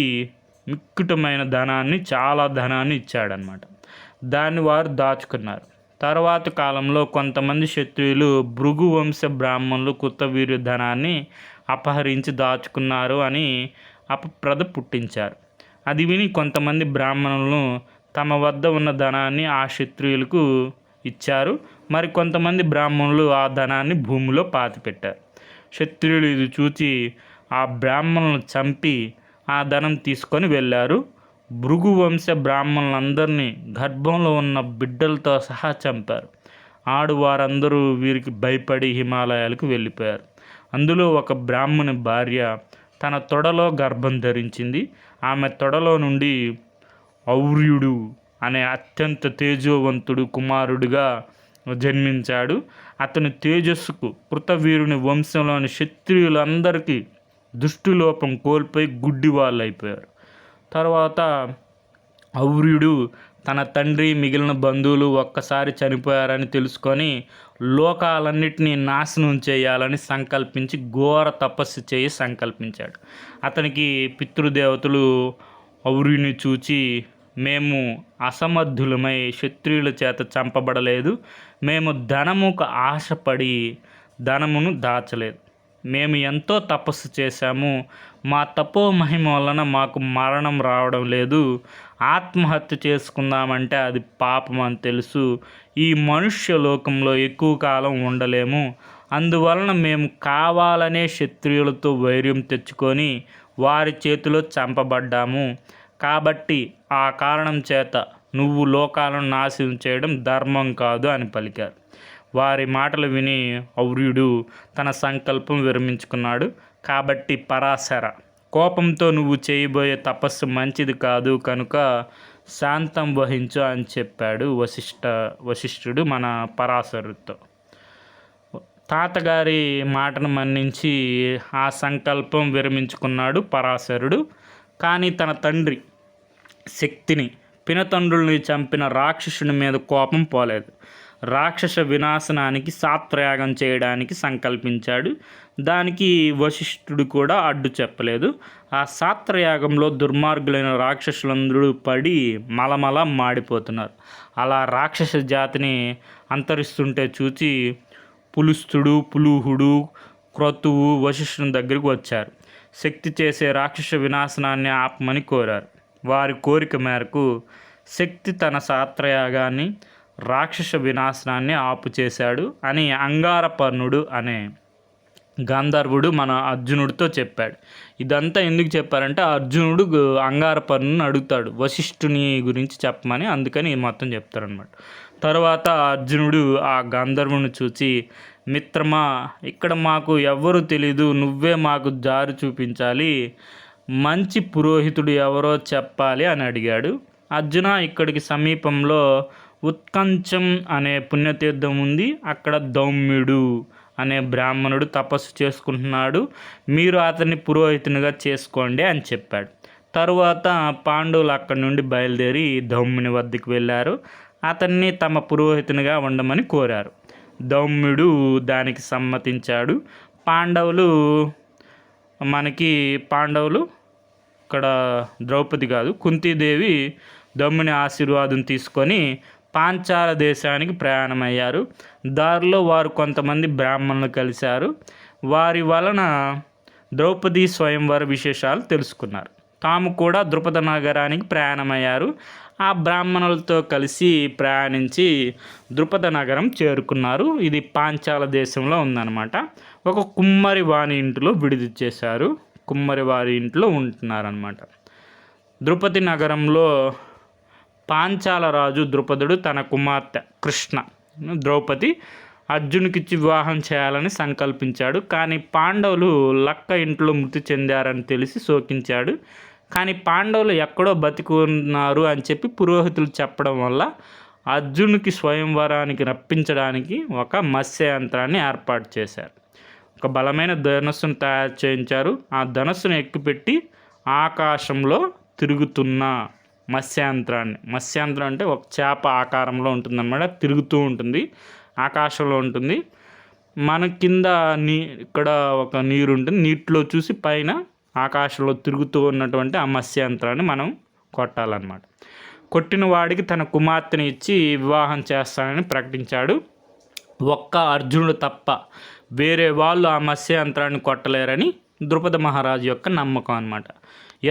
మిక్కుటమైన చాలా ధనాన్ని ఇచ్చాడనమాట. దాన్ని వారు దాచుకున్నారు. తర్వాత కాలంలో కొంతమంది క్షత్రియులు భృగువంశ బ్రాహ్మణులు కృతవీర్య ధనాన్ని అపహరించి దాచుకున్నారు అని అపప్రద పుట్టించారు. అది విని కొంతమంది బ్రాహ్మణులను తమ వద్ద ఉన్న ధనాన్ని ఆ క్షత్రియులకు ఇచ్చారు. మరి కొంతమంది బ్రాహ్మణులు ఆ ధనాన్ని భూమిలో పాతిపెట్టారు. క్షత్రియులు ఇది చూచి ఆ బ్రాహ్మణులను చంపి ఆ ధనం తీసుకొని వెళ్ళారు. భృగువంశ బ్రాహ్మణులందరినీ గర్భంలో ఉన్న బిడ్డలతో సహా చంపారు. ఆడువారందరూ వీరికి భయపడి హిమాలయాలకు వెళ్ళిపోయారు. అందులో ఒక బ్రాహ్మణి భార్య తన తొడలో గర్భం ధరించింది. ఆమె తొడలో నుండి ఔర్యుడు అనే అత్యంత తేజోవంతుడు కుమారుడిగా జన్మించాడు. అతని తేజస్సుకు కృతవీరుని వంశంలోని క్షత్రియులందరికీ దృష్టిలోపం కోల్పోయి గుడ్డి వాళ్ళు అయిపోయారు. తర్వాత ఔర్యుడు తన తండ్రి మిగిలిన బంధువులు ఒక్కసారి చనిపోయారని తెలుసుకొని లోకాలన్నిటినీ నాశనం చేయాలని సంకల్పించి ఘోర తపస్సు చేయి సంకల్పించాడు. అతనికి పితృదేవతలు ఔర్యుని చూచి, మేము అసమర్థులమై క్షత్రియుల చేత చంపబడలేదు. మేము ధనముకు ఆశపడి ధనమును దాచలేదు. మేము ఎంతో తపస్సు చేశాము. మా తపో మహిమ వలన మాకు మరణం రావడం లేదు. ఆత్మహత్య చేసుకుందామంటే అది పాపం అని తెలుసు. ఈ మనుష్య లోకంలో ఎక్కువ కాలం ఉండలేము. అందువలన మేము కావాలనే క్షత్రియులతో వైర్యం తెచ్చుకొని వారి చేతిలో చంపబడ్డాము. కాబట్టి ఆ కారణం చేత నువ్వు లోకాలను నాశనం చేయడం ధర్మం కాదు అని పలికారు. వారి మాటలు విని ఔర్యుడు తన సంకల్పం విరమించుకున్నాడు. కాబట్టి పరాశర, కోపంతో నువ్వు చేయబోయే తపస్సు మంచిది కాదు కనుక శాంతం వహించు అని చెప్పాడు వశిష్ఠుడు మన పరాశరుడితో. తాతగారి మాటను మన్నించి ఆ సంకల్పం విరమించుకున్నాడు పరాశరుడు. కానీ తన తండ్రి శక్తిని, పినతండ్రుల్ని చంపిన రాక్షసుని మీద కోపం పోలేదు. రాక్షస వినాశనానికి సాత్రయాగం చేయడానికి సంకల్పించాడు. దానికి వశిష్ఠుడు కూడా అడ్డు చెప్పలేదు. ఆ సాత్రయాగంలో దుర్మార్గులైన రాక్షసులందరూ పడి మలమల మాడిపోతున్నారు. అలా రాక్షస జాతిని అంతరిస్తుంటే చూచి పులుస్తుడు, పులుహుడు, క్రతువు వశిష్ఠుని దగ్గరికి వచ్చారు. శక్తి చేసే రాక్షస వినాశనాన్ని ఆపమని కోరారు. వారి కోరిక మేరకు శక్తి తన సాత్రయాగాన్ని, రాక్షస వినాశనాన్ని ఆపు చేశాడు అని అంగారపర్ణుడు అనే గంధర్వుడు మన అర్జునుడితో చెప్పాడు. ఇదంతా ఎందుకు చెప్పారంటే అర్జునుడు అంగారపర్ణుని అడుగుతాడు వశిష్ఠుని గురించి చెప్పమని, అందుకని మొత్తం చెప్తారనమాట. తర్వాత అర్జునుడు ఆ గంధర్వుని చూసి, మిత్రమా, ఇక్కడ మాకు ఎవ్వరూ తెలీదు, నువ్వే మాకు దారి చూపించాలి, మంచి పురోహితుడు ఎవరో చెప్పాలి అని అడిగాడు. అర్జున, ఇక్కడికి సమీపంలో ఉత్కంచం అనే పుణ్యతీర్థం ఉంది. అక్కడ దౌమ్యుడు అనే బ్రాహ్మణుడు తపస్సు చేసుకుంటున్నాడు. మీరు అతన్ని పురోహితునిగా చేసుకోండి అని చెప్పాడు. తరువాత పాండవులు అక్కడి నుండి బయలుదేరి దౌమ్యుని వద్దకు వెళ్ళారు. అతన్ని తమ పురోహితునిగా ఉండమని కోరారు. దౌమ్యుడు దానికి సమ్మతించాడు. పాండవులు ఇక్కడ ద్రౌపది కాదు, కుంతీదేవి దౌమ్యుని ఆశీర్వాదం తీసుకొని పాంచాల దేశానికి ప్రయాణమయ్యారు. దారిలో వారు కొంతమంది బ్రాహ్మణులు కలిశారు. వారి వలన ద్రౌపది స్వయంవర విశేషాలు తెలుసుకున్నారు. తాము కూడా ద్రుపద నగరానికి ప్రయాణమయ్యారు. ఆ బ్రాహ్మణులతో కలిసి ప్రయాణించి ద్రుపద నగరం చేరుకున్నారు. ఇది పాంచాల దేశంలో ఉందన్నమాట. ఒక కుమ్మరి వాని ఇంటిలో విడిది చేశారు. కుమ్మరి వారి ఇంట్లో ఉంటున్నారన్నమాట. ద్రుపది నగరంలో పాంచాల రాజు ద్రుపదుడు తన కుమార్తె కృష్ణ ద్రౌపది అర్జునుకిచ్చి వివాహం చేయాలని సంకల్పించాడు. కానీ పాండవులు లక్క ఇంట్లో మృతి చెందారని తెలిసి శోకించాడు. కానీ పాండవులు ఎక్కడో బతికున్నారు అని చెప్పి పురోహితులు చెప్పడం వల్ల అర్జునుకి స్వయంవరానికి రప్పించడానికి ఒక మత్స్య యంత్రాన్ని ఏర్పాటు చేశారు. ఒక బలమైన ధనస్సును తయారు చేయించారు. ఆ ధనస్సును ఎక్కుపెట్టి ఆకాశంలో తిరుగుతున్న మత్స్యంత్రం అంటే ఒక చేప ఆకారంలో ఉంటుందన్నమాట. తిరుగుతూ ఉంటుంది, ఆకాశంలో ఉంటుంది. మన కింద ఇక్కడ ఒక నీరు ఉంటుంది. నీటిలో చూసి పైన ఆకాశంలో తిరుగుతూ ఉన్నటువంటి ఆ మత్స్యంత్రాన్ని మనం కొట్టాలన్నమాట. కొట్టిన వాడికి తన కుమార్తెని ఇచ్చి వివాహం చేస్తానని ప్రకటించాడు. ఒక్క అర్జునుడు తప్ప వేరే వాళ్ళు ఆ మత్స్యంత్రాన్ని కొట్టలేరని ద్రుపద మహారాజు యొక్క నమ్మకం అన్నమాట.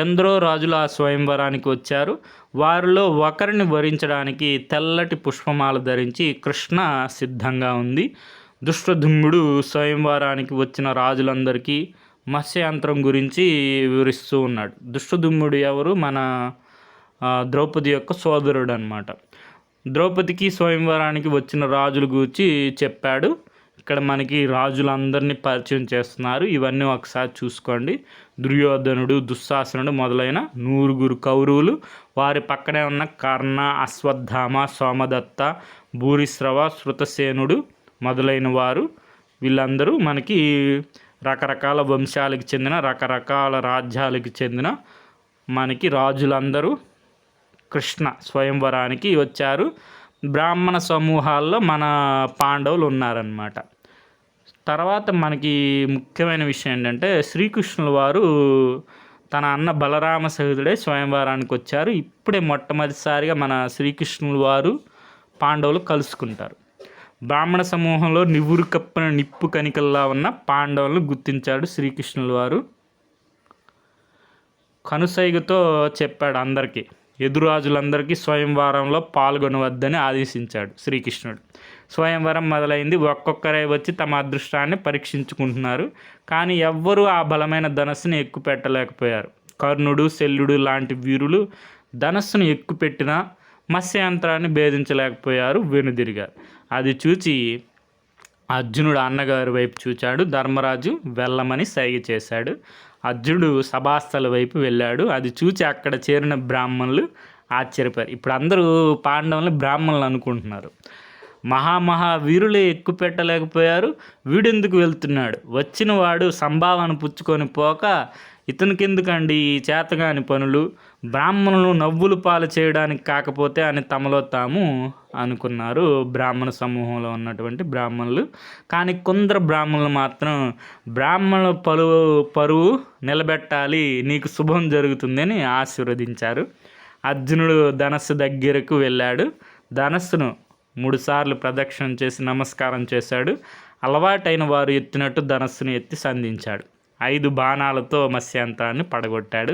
ఎందరో రాజులు ఆ స్వయంవరానికి వచ్చారు. వారిలో ఒకరిని వరించడానికి తెల్లటి పుష్పమాల ధరించి కృష్ణ సిద్ధంగా ఉంది. దుష్టధుమ్ముడు స్వయంవరానికి వచ్చిన రాజులందరికీ మత్స్యంత్రం గురించి వివరిస్తూ ఉన్నాడు. దుష్టధుమ్ముడు ఎవరు? మన ద్రౌపది యొక్క సోదరుడు అన్నమాట. ద్రౌపదికి స్వయంవరానికి వచ్చిన రాజుల గురించి చెప్పాడు. ఇక్కడ మనకి రాజులందరినీ పరిచయం చేస్తున్నారు. ఇవన్నీ ఒకసారి చూసుకోండి. దుర్యోధనుడు, దుశ్శాసనుడు మొదలైన 100 కౌరవులు, వారి పక్కనే ఉన్న కర్ణ, అశ్వత్థామ, సోమదత్త, భూరిశ్రవ, శృతసేనుడు మొదలైన వారు, వీళ్ళందరూ మనకి రకరకాల వంశాలకు చెందిన, రకరకాల రాజ్యాలకు చెందిన మనకి రాజులందరూ కృష్ణ స్వయంవరానికి వచ్చారు. బ్రాహ్మణ సమూహాల్లో మన పాండవులు ఉన్నారన్నమాట. తర్వాత మనకి ముఖ్యమైన విషయం ఏంటంటే శ్రీకృష్ణుల వారు తన అన్న బలరామ సహితుడే స్వయంవరానికి వచ్చారు. ఇప్పుడే మొట్టమొదటిసారిగా మన శ్రీకృష్ణుల వారు పాండవులు కలుసుకుంటారు. బ్రాహ్మణ సమూహంలో నివురు కప్పిన నిప్పు కణికల్లా ఉన్న పాండవులను గుర్తించాడు శ్రీకృష్ణుల వారు. కనుసైగతో చెప్పాడు అందరికీ, ఎదురాజులందరికీ స్వయంవరంలో పాల్గొనవద్దని ఆదేశించాడు శ్రీకృష్ణుడు. స్వయంవరం మొదలైంది. ఒక్కొక్కరే వచ్చి తమ అదృష్టాన్ని పరీక్షించుకుంటున్నారు. కానీ ఎవ్వరూ ఆ బలమైన ధనస్సును ఎక్కుపెట్టలేకపోయారు. కర్ణుడు, శల్యుడు లాంటి వీరులు ధనస్సును ఎక్కుపెట్టినా మత్స్యంత్రాన్ని భేదించలేకపోయారు, వెనుదిరిగారు. అది చూచి అర్జునుడు అన్నగారి వైపు చూచాడు. ధర్మరాజు వెళ్ళమని సైగ చేశాడు. అర్జునుడు సభాస్థల వైపు వెళ్ళాడు. అది చూచి అక్కడ చేరిన బ్రాహ్మణులు ఆశ్చర్యపోయారు. ఇప్పుడు అందరూ పాండవుల్ని బ్రాహ్మణులు అనుకుంటున్నారు. వీరులే ఎక్కువ పెట్టలేకపోయారు, వీడెందుకు వెళ్తున్నాడు? వచ్చిన వాడు సంభావన పుచ్చుకొని పోక ఇతనికెందుకండి ఈ చేతగాని పనులు? బ్రాహ్మణులు నవ్వులు పాలు చేయడానికి కాకపోతే అని తమలో తాము అనుకున్నారు బ్రాహ్మణ సమూహంలో ఉన్నటువంటి బ్రాహ్మణులు. కానీ కొందరు బ్రాహ్మణులు మాత్రం బ్రాహ్మణుల పరువు నిలబెట్టాలి, నీకు శుభం జరుగుతుందని ఆశీర్వదించారు. అర్జునుడు ధనస్సు దగ్గరకు వెళ్ళాడు. ధనస్సును 3 సార్లు ప్రదక్షిణం చేసి నమస్కారం చేశాడు. అలవాటైన వారు ఎత్తినట్టు ధనస్సును ఎత్తి సంధించాడు. 5 బాణాలతో మత్స్యంత్రాన్ని పడగొట్టాడు.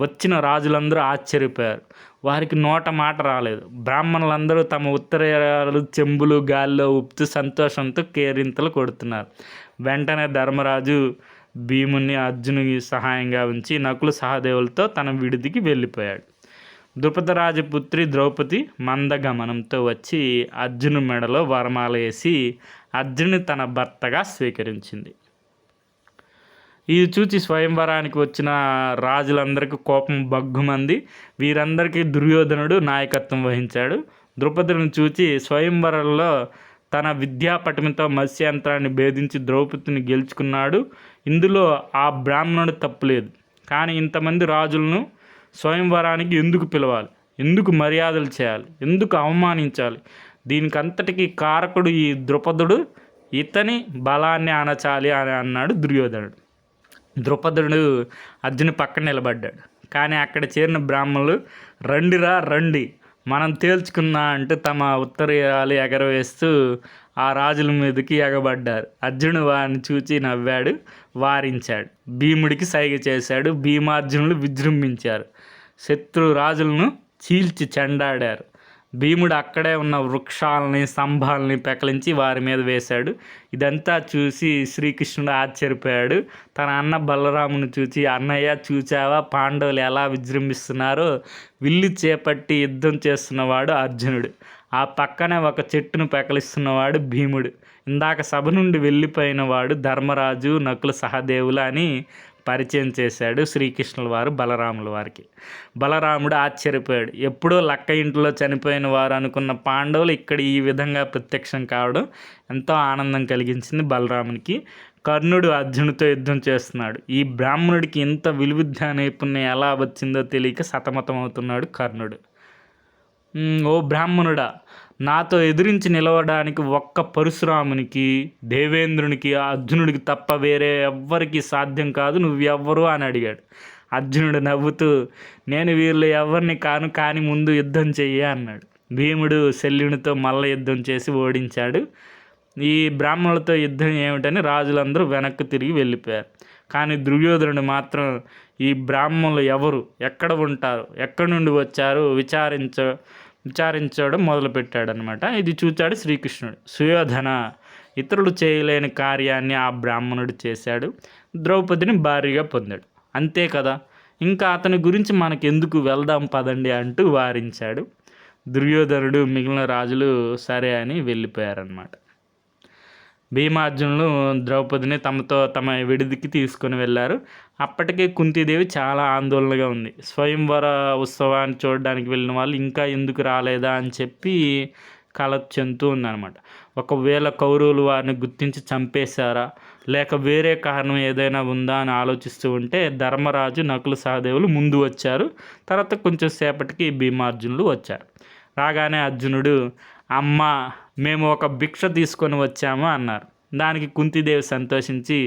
వచ్చిన రాజులందరూ ఆశ్చర్యపోయారు. వారికి నోట మాట రాలేదు. బ్రాహ్మణులందరూ తమ ఉత్తరాలు చెంబులు గాల్లో ఊపుతూ సంతోషంతో కేరింతలు కొడుతున్నారు. వెంటనే ధర్మరాజు భీముని అర్జునుని సహాయంగా ఉంచి నకుల సహదేవులతో తన విడిదికి వెళ్ళిపోయాడు. ద్రుపదరాజపుత్రి ద్రౌపది మందగమనంతో వచ్చి అర్జును మెడలో వరమాల వేసి అర్జునుని తన భర్తగా స్వీకరించింది. ఇది చూచి స్వయంవరానికి వచ్చిన రాజులందరికీ కోపం బగ్గుమంది. వీరందరికీ దుర్యోధనుడు నాయకత్వం వహించాడు. ద్రుపదుని చూచి స్వయంవరంలో తన విద్యాపటిమతో మత్స్యంత్రాన్ని భేదించి ద్రౌపదిని గెలుచుకున్నాడు. ఇందులో ఆ బ్రాహ్మణుడు తప్పులేదు. కానీ ఇంతమంది రాజులను స్వయంవరానికి ఎందుకు పిలవాలి? ఎందుకు మర్యాదలు చేయాలి? ఎందుకు అవమానించాలి? దీనికంతటికీ కారకుడు ఈ ద్రుపదుడు. ఇతని బలాన్ని అణచాలి అని అన్నాడు దుర్యోధనుడు. ద్రుపదుడు అర్జును పక్కన నిలబడ్డాడు. కానీ అక్కడ చేరిన బ్రాహ్మణులు రండి మనం తేల్చుకున్నా అంటూ తమ ఉత్తరీయాలు ఎగరవేస్తూ ఆ రాజుల మీదకి ఎగబడ్డారు. అర్జునుడు వారిని చూచి నవ్వాడు, వారించాడు. భీముడికి సైగ చేశాడు. భీమార్జునులు విజృంభించారు. శత్రు రాజులను చీల్చి చెండాడారు. భీముడు అక్కడే ఉన్న వృక్షాలని స్తంభాలని పెకలించి వారి మీద వేశాడు. ఇదంతా చూసి శ్రీకృష్ణుడు ఆశ్చర్యపోయాడు. తన అన్న బలరాముని చూచి, అన్నయ్య చూచావా పాండవులు ఎలా విజృంభిస్తున్నారో? విల్లు చేపట్టి యుద్ధం చేస్తున్నవాడు అర్జునుడు, ఆ పక్కనే ఒక చెట్టును పెకలిస్తున్నవాడు భీముడు, ఇందాక సభ నుండి వెళ్ళిపోయిన వాడు ధర్మరాజు నకుల సహదేవులు అని పరిచయం చేశాడు శ్రీకృష్ణుల వారు బలరాముల వారికి. బలరాముడు ఆశ్చర్యపోయాడు. ఎప్పుడో లక్క ఇంట్లో చనిపోయిన వారు అనుకున్న పాండవులు ఇక్కడ ఈ విధంగా ప్రత్యక్షం కావడం ఎంతో ఆనందం కలిగించింది బలరామునికి. కర్ణుడు అర్జునుడితో యుద్ధం చేస్తున్నాడు. ఈ బ్రాహ్మణుడికి ఇంత విలువిద్యా నైపుణ్యం ఎలా వచ్చిందో తెలియక సతమతమవుతున్నాడు కర్ణుడు. ఓ బ్రాహ్మణుడా, నాతో ఎదిరించి నిలవడానికి ఒక్క పరశురామునికి, దేవేంద్రునికి, అర్జునుడికి తప్ప వేరే ఎవ్వరికి సాధ్యం కాదు, నువ్వెవ్వరు అని అడిగాడు. అర్జునుడు నవ్వుతూ, నేను వీళ్ళు ఎవరిని కాను, కానీ ముందు యుద్ధం చెయ్యి అన్నాడు. భీముడు శల్యునితో మల్ల యుద్ధం చేసి ఓడించాడు. ఈ బ్రాహ్మణులతో యుద్ధం ఏమిటని రాజులందరూ వెనక్కి తిరిగి వెళ్ళిపోయారు. కానీ దుర్యోధనుడు మాత్రం ఈ బ్రాహ్మణులు ఎవరు, ఎక్కడ ఉంటారు, ఎక్కడి నుండి వచ్చారు విచారించడం మొదలుపెట్టాడనమాట. ఇది చూచాడు శ్రీకృష్ణుడు. సుయోధన, ఇతరులు చేయలేని కార్యాన్ని ఆ బ్రాహ్మణుడు చేశాడు. ద్రౌపదిని భారీగా పొందాడు. అంతే కదా, ఇంకా అతని గురించి మనకెందుకు, వెళ్దాం పదండి అంటూ వారించాడు. దుర్యోధనుడు మిగిలిన రాజులు సరే అని వెళ్ళిపోయారనమాట. భీమార్జునులు ద్రౌపదిని తమ విడిదికి తీసుకొని వెళ్ళారు. అప్పటికే కుంతీదేవి చాలా ఆందోళనగా ఉంది. స్వయంవర ఉత్సవాన్ని చూడడానికి వెళ్ళిన వాళ్ళు ఇంకా ఎందుకు రాలేదా అని చెప్పి కల చెందుతూ ఉందన్నమాట. ఒకవేళ కౌరవులు వారిని గుర్తించి చంపేశారా, లేక వేరే కారణం ఏదైనా ఉందా అని ఆలోచిస్తూ ఉంటే ధర్మరాజు నకుల సహదేవులు ముందు వచ్చారు. తర్వాత కొంచెం సేపటికి భీమార్జునులు వచ్చారు. రాగానే అర్జునుడు, అమ్మ, మేము ఒక భిక్ష తీసుకొని వచ్చాము అన్నారు. దానికి కుంతీదేవి సంతోషించి,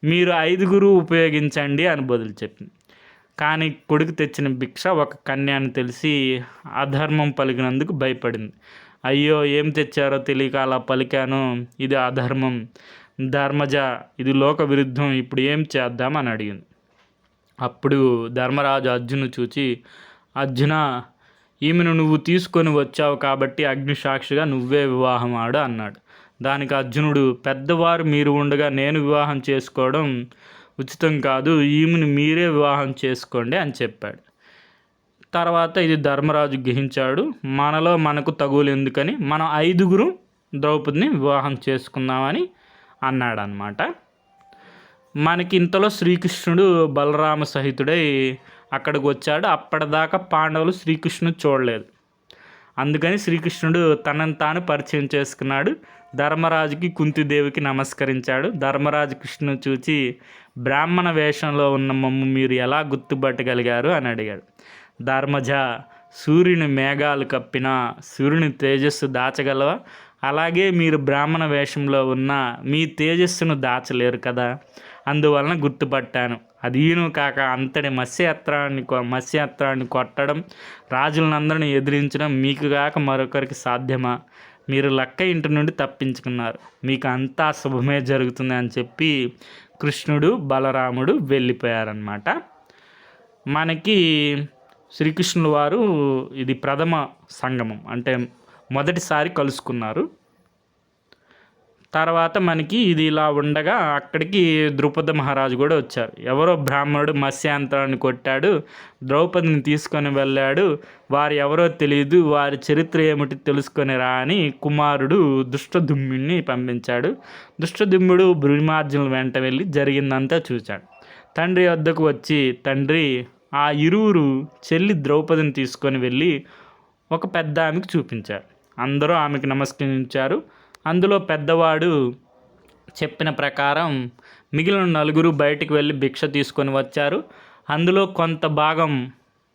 మీరు 5 ఉపయోగించండి అని బదులు చెప్పింది. కానీ కొడుకు తెచ్చిన భిక్ష ఒక కన్య అని తెలిసి అధర్మం పలికినందుకు భయపడింది. అయ్యో, ఏం తెచ్చారో తెలియక అలా పలికాను, ఇది అధర్మం, ధర్మజ, ఇది లోక విరుద్ధం, ఇప్పుడు ఏం చేద్దాం అని అడిగింది. అప్పుడు ధర్మరాజు అర్జును చూచి, అర్జున, ఈమెను నువ్వు తీసుకొని వచ్చావు కాబట్టి అగ్నిసాక్షిగా నువ్వే వివాహం ఆడు అన్నాడు. దానికి అర్జునుడు, పెద్దవారు మీరు ఉండగా నేను వివాహం చేసుకోవడం ఉచితం కాదు, ఈమెను మీరే వివాహం చేసుకోండి అని చెప్పాడు. తర్వాత ఇది ధర్మరాజు గ్రహించాడు, మనలో మనకు తగులు ఎందుకని మనం 5గురు ద్రౌపదిని వివాహం చేసుకుందామని అన్నాడనమాట. మనకి ఇంతలో శ్రీకృష్ణుడు బలరామ సహితుడై అక్కడికి వచ్చాడు. అప్పటిదాకా పాండవులు శ్రీకృష్ణుడు చూడలేదు. అందుకని శ్రీకృష్ణుడు తనను తాను పరిచయం చేసుకున్నాడు. ధర్మరాజుకి కుంతిదేవికి నమస్కరించాడు. ధర్మరాజు కృష్ణుని చూచి, బ్రాహ్మణ వేషంలో ఉన్న మమ్ము మీరు ఎలా గుర్తుపట్టగలిగారు అని అడిగాడు. ధర్మజ, సూర్యుని మేఘాలు కప్పినా సూర్యుని తేజస్సు దాచగలవా? అలాగే మీరు బ్రాహ్మణ వేషంలో ఉన్న మీ తేజస్సును దాచలేరు కదా, అందువలన గుర్తుపట్టాను. అదీను కాక అంతటి మత్స్యాస్త్రాన్ని కొట్టడం, రాజులందరినీ ఎదిరించడం మీకు కాక మరొకరికి సాధ్యమా? మీరు లక్క ఇంటి నుండి తప్పించుకున్నారు, మీకు అంతా శుభమే జరుగుతుంది అని చెప్పి కృష్ణుడు బలరాముడు వెళ్ళిపోయారనమాట. మనకి శ్రీకృష్ణుల వారు ఇది ప్రథమ సంగమం, అంటే మొదటిసారి కలుసుకున్నారు. తర్వాత మనకి ఇది ఇలా ఉండగా అక్కడికి ద్రుపద మహారాజు కూడా వచ్చారు. ఎవరో బ్రాహ్మణుడు మత్స్యాంతరాన్ని కొట్టాడు, ద్రౌపదిని తీసుకొని వెళ్ళాడు, వారు ఎవరో తెలియదు, వారి చరిత్ర ఏమిటి తెలుసుకొని రా అని కుమారుడు దుష్టదుమ్ముడిని పంపించాడు. దుష్టదుమ్ముడు భీమార్జునుల వెంట వెళ్ళి జరిగిందంతా చూశాడు. తండ్రి వద్దకు వచ్చి, తండ్రి, ఆ ఇరువురు చెల్లి ద్రౌపదిని తీసుకొని వెళ్ళి ఒక పెద్ద ఆమెకు చూపించారు. అందరూ ఆమెకు నమస్కరించారు. అందులో పెద్దవాడు చెప్పిన ప్రకారం మిగిలిన 4 బయటికి వెళ్ళి భిక్ష తీసుకొని వచ్చారు. అందులో కొంత భాగం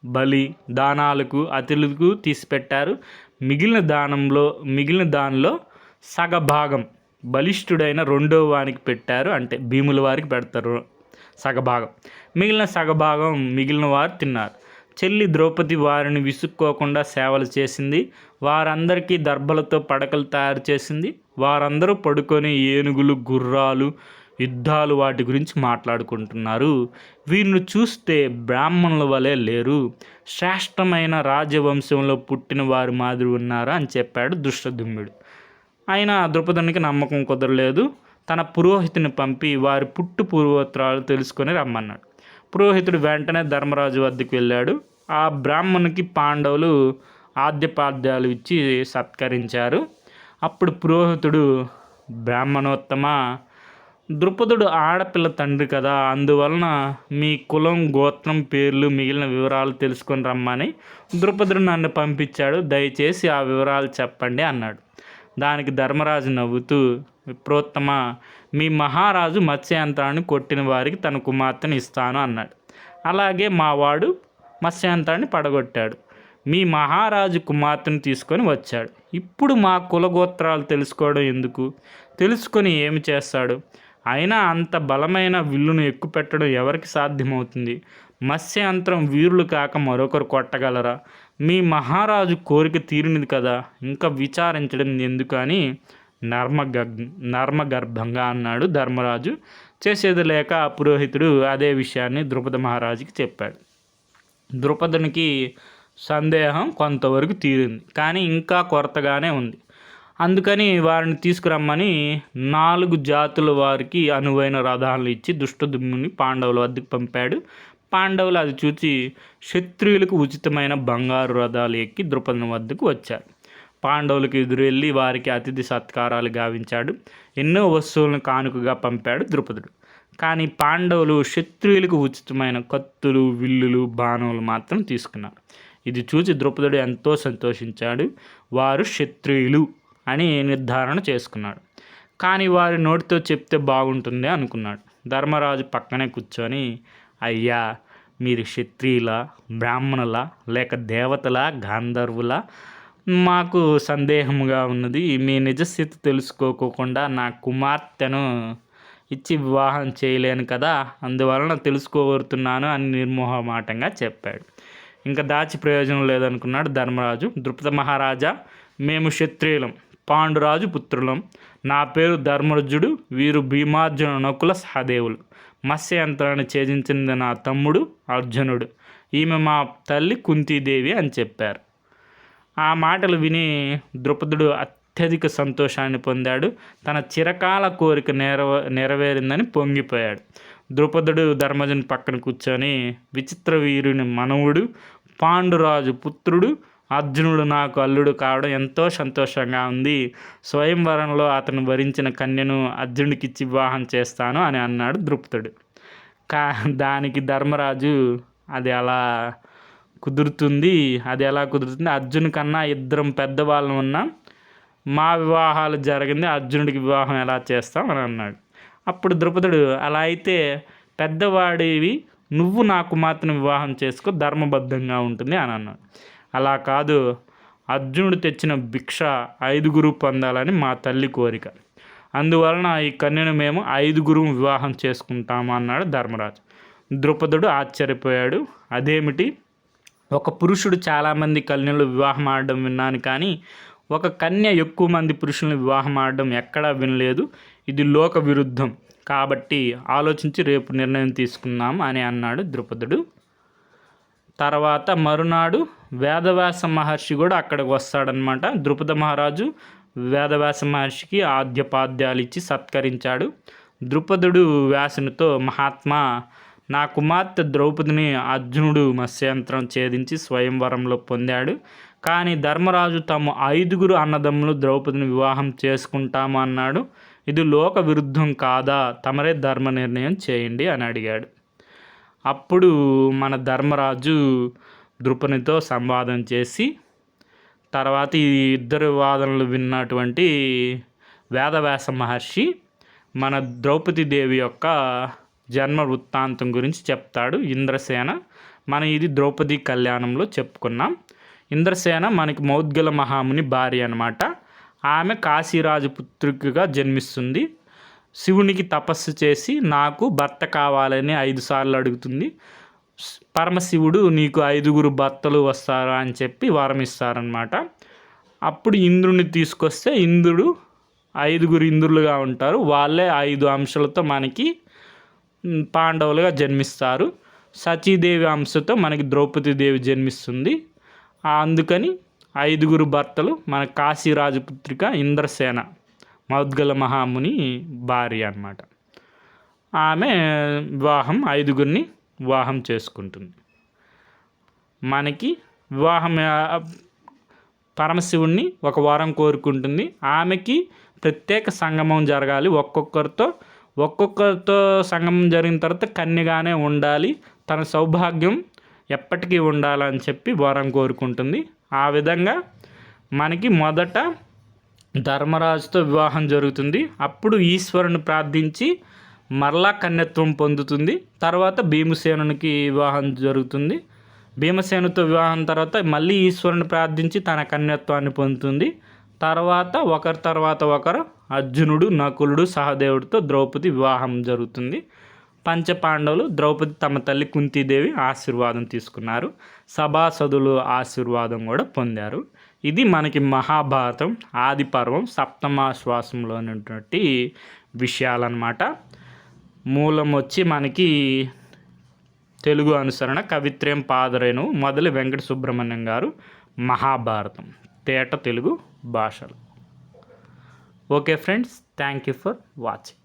బలి దానాలకు అతిథులకు తీసిపెట్టారు. మిగిలిన దానిలో సగభాగం బలిష్ఠుడైన 2వ వానికి పెట్టారు. అంటే భీముల వారికి పెడతారు సగభాగం. మిగిలిన సగభాగం మిగిలిన వారు తిన్నారు. చెల్లి ద్రౌపది వారిని విసుక్కోకుండా సేవలు చేసింది. వారందరికీ దర్భలతో పడకలు తయారు చేసింది. వారందరూ పడుకొని ఏనుగులు, గుర్రాలు, యుద్ధాలు వాటి గురించి మాట్లాడుకుంటున్నారు. వీరిని చూస్తే బ్రాహ్మణుల వలె లేరు, శ్రేష్టమైన రాజవంశంలో పుట్టిన వారి మాదిరి ఉన్నారు అని చెప్పాడు దుష్టదుమ్ముడు. అయినా ద్రౌపదునికి నమ్మకం కుదరలేదు. తన పురోహితుని పంపి వారి పూర్వోత్తరాలు తెలుసుకొని రమ్మన్నాడు. పురోహితుడు వెంటనే ధర్మరాజు వద్దకు వెళ్ళాడు. ఆ బ్రాహ్మణునికి పాండవులు ఆద్యపాద్యాలు ఇచ్చి సత్కరించారు. అప్పుడు పురోహితుడు, బ్రాహ్మణోత్తమ, ద్రుపదుడు ఆడపిల్ల తండ్రి కదా, అందువలన మీ కులం, గోత్రం, పేర్లు, మిగిలిన వివరాలు తెలుసుకొని రమ్మని ద్రుపదుడు నన్ను పంపించాడు, దయచేసి ఆ వివరాలు చెప్పండి అన్నాడు. దానికి ధర్మరాజు నవ్వుతూ, విప్రోత్తమ, మీ మహారాజు మత్స్యాంతరాన్ని కొట్టిన వారికి తన కుమార్తెను ఇస్తాను అన్నాడు. అలాగే మావాడు మత్స్యాంతరాన్ని పడగొట్టాడు, మీ మహారాజు కుమార్తెను తీసుకొని వచ్చాడు. ఇప్పుడు మా కులగోత్రాలు తెలుసుకోవడం ఎందుకు? తెలుసుకొని ఏమి చేస్తాడు? అయినా అంత బలమైన విల్లును ఎక్కుపెట్టడం ఎవరికి సాధ్యమవుతుంది? మత్స్యాంతరం వీరులు కాక మరొకరు కొట్టగలరా? మీ మహారాజు కోరిక తీరినది కదా, ఇంకా విచారించడం ఎందుకు అని నర్మగర్భంగా అన్నాడు ధర్మరాజు. చేసేది లేక పురోహితుడు అదే విషయాన్ని ద్రుపద మహారాజుకి చెప్పాడు. ద్రుపదునికి సందేహం కొంతవరకు తీరింది, కానీ ఇంకా కొరతగానే ఉంది. అందుకని వారిని తీసుకురమ్మని 4 జాతుల వారికి అనువైన రథాలను ఇచ్చి దుష్టదుమ్ముని పాండవుల వద్దకు పంపాడు. పాండవులు అది చూసి క్షత్రియులకు ఉచితమైన బంగారు రథాలు ఎక్కి ద్రుపదుని వద్దకు వచ్చారు. పాండవులకు ఎదురెళ్ళి వారికి అతిథి సత్కారాలు గావించాడు. ఎన్నో వస్తువులను కానుకగా పంపాడు ద్రుపదుడు. కానీ పాండవులు క్షత్రియులకు ఉచితమైన కత్తులు, విల్లులు, బాణములు మాత్రం తీసుకున్నారు. ఇది చూసి ద్రుపదుడు ఎంతో సంతోషించాడు. వారు క్షత్రియులు అని నిర్ధారణ చేసుకున్నాడు. కానీ వారి నోటితో చెప్తే బాగుంటుంది అనుకున్నాడు. ధర్మరాజు పక్కనే కూర్చొని, అయ్యా, మీరు క్షత్రియుల, బ్రాహ్మణుల, లేక దేవతల, గాంధర్వుల? మాకు సందేహముగా ఉన్నది. మీ నిజస్థితి తెలుసుకోకుండా నా కుమార్తెను ఇచ్చి వివాహం చేయలేను కదా, అందువలన తెలుసుకోగోరుతున్నాను అని నిర్మోహమాటంగా చెప్పాడు. ఇంకా దాచి ప్రయోజనం లేదనుకున్నాడు ధర్మరాజు. ద్రుపద మహారాజా, మేము క్షత్రియులం, పాండురాజు పుత్రులం. నా పేరు ధర్మరాజుడు. వీరు భీమార్జున నకుల సహదేవులు. మత్స్యంత్రాన్ని ఛేదించింది నా తమ్ముడు అర్జునుడు. ఈమె మా తల్లి కుంతీదేవి అని చెప్పారు. ఆ మాటలు విని ద్రుపదుడు అత్యధిక సంతోషాన్ని పొందాడు. తన చిరకాల కోరిక నెరవేరిందని పొంగిపోయాడు. ద్రుపదుడు ధర్మజుని పక్కన కూర్చొని, విచిత్ర వీరుని మనవుడు, పాండురాజు పుత్రుడు అర్జునుడు నాకు అల్లుడు కావడం ఎంతో సంతోషంగా ఉంది. స్వయంవరంలో అతను వరించిన కన్యను అర్జునుడికిచ్చి వివాహం చేస్తాను అని అన్నాడు ద్రుపదుడు. దానికి ధర్మరాజు అది ఎలా కుదురుతుంది, అర్జును కన్నా ఇద్దరం పెద్దవాళ్ళం ఉన్నాం, మా వివాహాలు జరిగింది, అర్జునుడికి వివాహం ఎలా చేస్తాం అని అన్నాడు. అప్పుడు ద్రుపదుడు, అలా అయితే పెద్దవాడివి నువ్వు నా కుమార్తెను వివాహం చేసుకో, ధర్మబద్ధంగా ఉంటుంది అని అన్నాడు. అలా కాదు, అర్జునుడు తెచ్చిన భిక్ష 5 పొందాలని మా తల్లి కోరిక, అందువలన ఈ కన్యను మేము 5 వివాహం చేసుకుంటాము అన్నాడు ధర్మరాజు. ద్రుపదుడు ఆశ్చర్యపోయాడు. అదేమిటి, ఒక పురుషుడు చాలామంది కన్యలు వివాహం ఆడడం విన్నాను, కానీ ఒక కన్య ఎక్కువ మంది పురుషులను వివాహం ఆడడం ఎక్కడా వినలేదు, ఇది లోక విరుద్ధం, కాబట్టి ఆలోచించి రేపు నిర్ణయం తీసుకుందాం అని అన్నాడు ద్రుపదుడు. తర్వాత మరునాడు వేదవ్యాస మహర్షి కూడా అక్కడికి వస్తాడనమాట. ద్రుపద మహారాజు వేదవ్యాస మహర్షికి ఆద్యపాద్యాలు ఇచ్చి సత్కరించాడు. ద్రుపదుడు వ్యాసునితో, మహాత్మా, నా కుమార్తె ద్రౌపదిని అర్జునుడు మత్స్యంత్రం ఛేదించి స్వయంవరంలో పొందాడు, కానీ ధర్మరాజు తమ 5 అన్నదమ్ములు ద్రౌపదిని వివాహం చేసుకుంటాము అన్నాడు, ఇది లోక విరుద్ధం కాదా, తమరే ధర్మ నిర్ణయం చేయండి అని అడిగాడు. అప్పుడు మన ధర్మరాజు ద్రుపదితో సంవాదం చేసి తర్వాత ఈ ఇద్దరు వాదనలు విన్నటువంటి వేదవ్యాస మహర్షి మన ద్రౌపదీదేవి యొక్క జన్మ వృత్తాంతం గురించి చెప్తాడు. ఇంద్రసేన, మనం ఇది ద్రౌపది కళ్యాణంలో చెప్పుకున్నాం. ఇంద్రసేన మనకి మౌద్గల మహాముని భార్య అనమాట. ఆమె కాశీరాజు పుత్రికగా జన్మిస్తుంది. శివునికి తపస్సు చేసి నాకు భర్త కావాలని 5 సార్లు అడుగుతుంది. పరమశివుడు నీకు 5 భర్తలు వస్తారు అని చెప్పి వరం ఇస్తారనమాట. అప్పుడు ఇంద్రుని తీసుకొస్తే ఇంద్రుడు 5 ఇంద్రులుగా ఉంటారు, వాళ్ళే 5 అంశాలతో మనకి పాండవులుగా జన్మిస్తారు. సతీదేవి అంశతో మనకి ద్రౌపదీదేవి జన్మిస్తుంది. అందుకని 5 భర్తలు మన కాశీరాజు పుత్రిక ఇంద్రసేన, మౌద్గల మహాముని భార్య అన్నమాట. ఆమె 5 వివాహం చేసుకుంటుంది. మనకి వివాహం పరమశివుణ్ణి ఒక వరం కోరుకుంటుంది. ఆమెకి ప్రత్యేక సంగమం జరగాలి, ఒక్కొక్కరితో సంగమం జరిగిన తర్వాత కన్యగానే ఉండాలి, తన సౌభాగ్యం ఎప్పటికీ ఉండాలని చెప్పి వరం కోరుకుంటుంది. ఆ విధంగా మనకి మొదట ధర్మరాజుతో వివాహం జరుగుతుంది. అప్పుడు ఈశ్వరుని ప్రార్థించి మరలా కన్యత్వం పొందుతుంది. తర్వాత భీమసేనునికి వివాహం జరుగుతుంది. భీమసేనుతో వివాహం తర్వాత మళ్ళీ ఈశ్వరుని ప్రార్థించి తన కన్యత్వాన్ని పొందుతుంది. ఒకరి తర్వాత ఒకరు అర్జునుడు, నకులుడు, సహదేవుడితో ద్రౌపది వివాహం జరుగుతుంది. పంచపాండవులు ద్రౌపది తమ తల్లి కుంతీదేవి ఆశీర్వాదం తీసుకున్నారు. సభాసదులు ఆశీర్వాదం కూడా పొందారు. ఇది మనకి మహాభారతం ఆది పర్వం సప్తమాశ్వాసంలో ఉన్నటువంటి విషయాలన్నమాట. మూలం వచ్చి మనకి తెలుగు అనుసరణ కవిత్రయం పాదరేణువు మొదలు వెంకట సుబ్రహ్మణ్యం గారు, మహాభారతం తేట తెలుగు భాషలు. Okay friends, thank you for watching.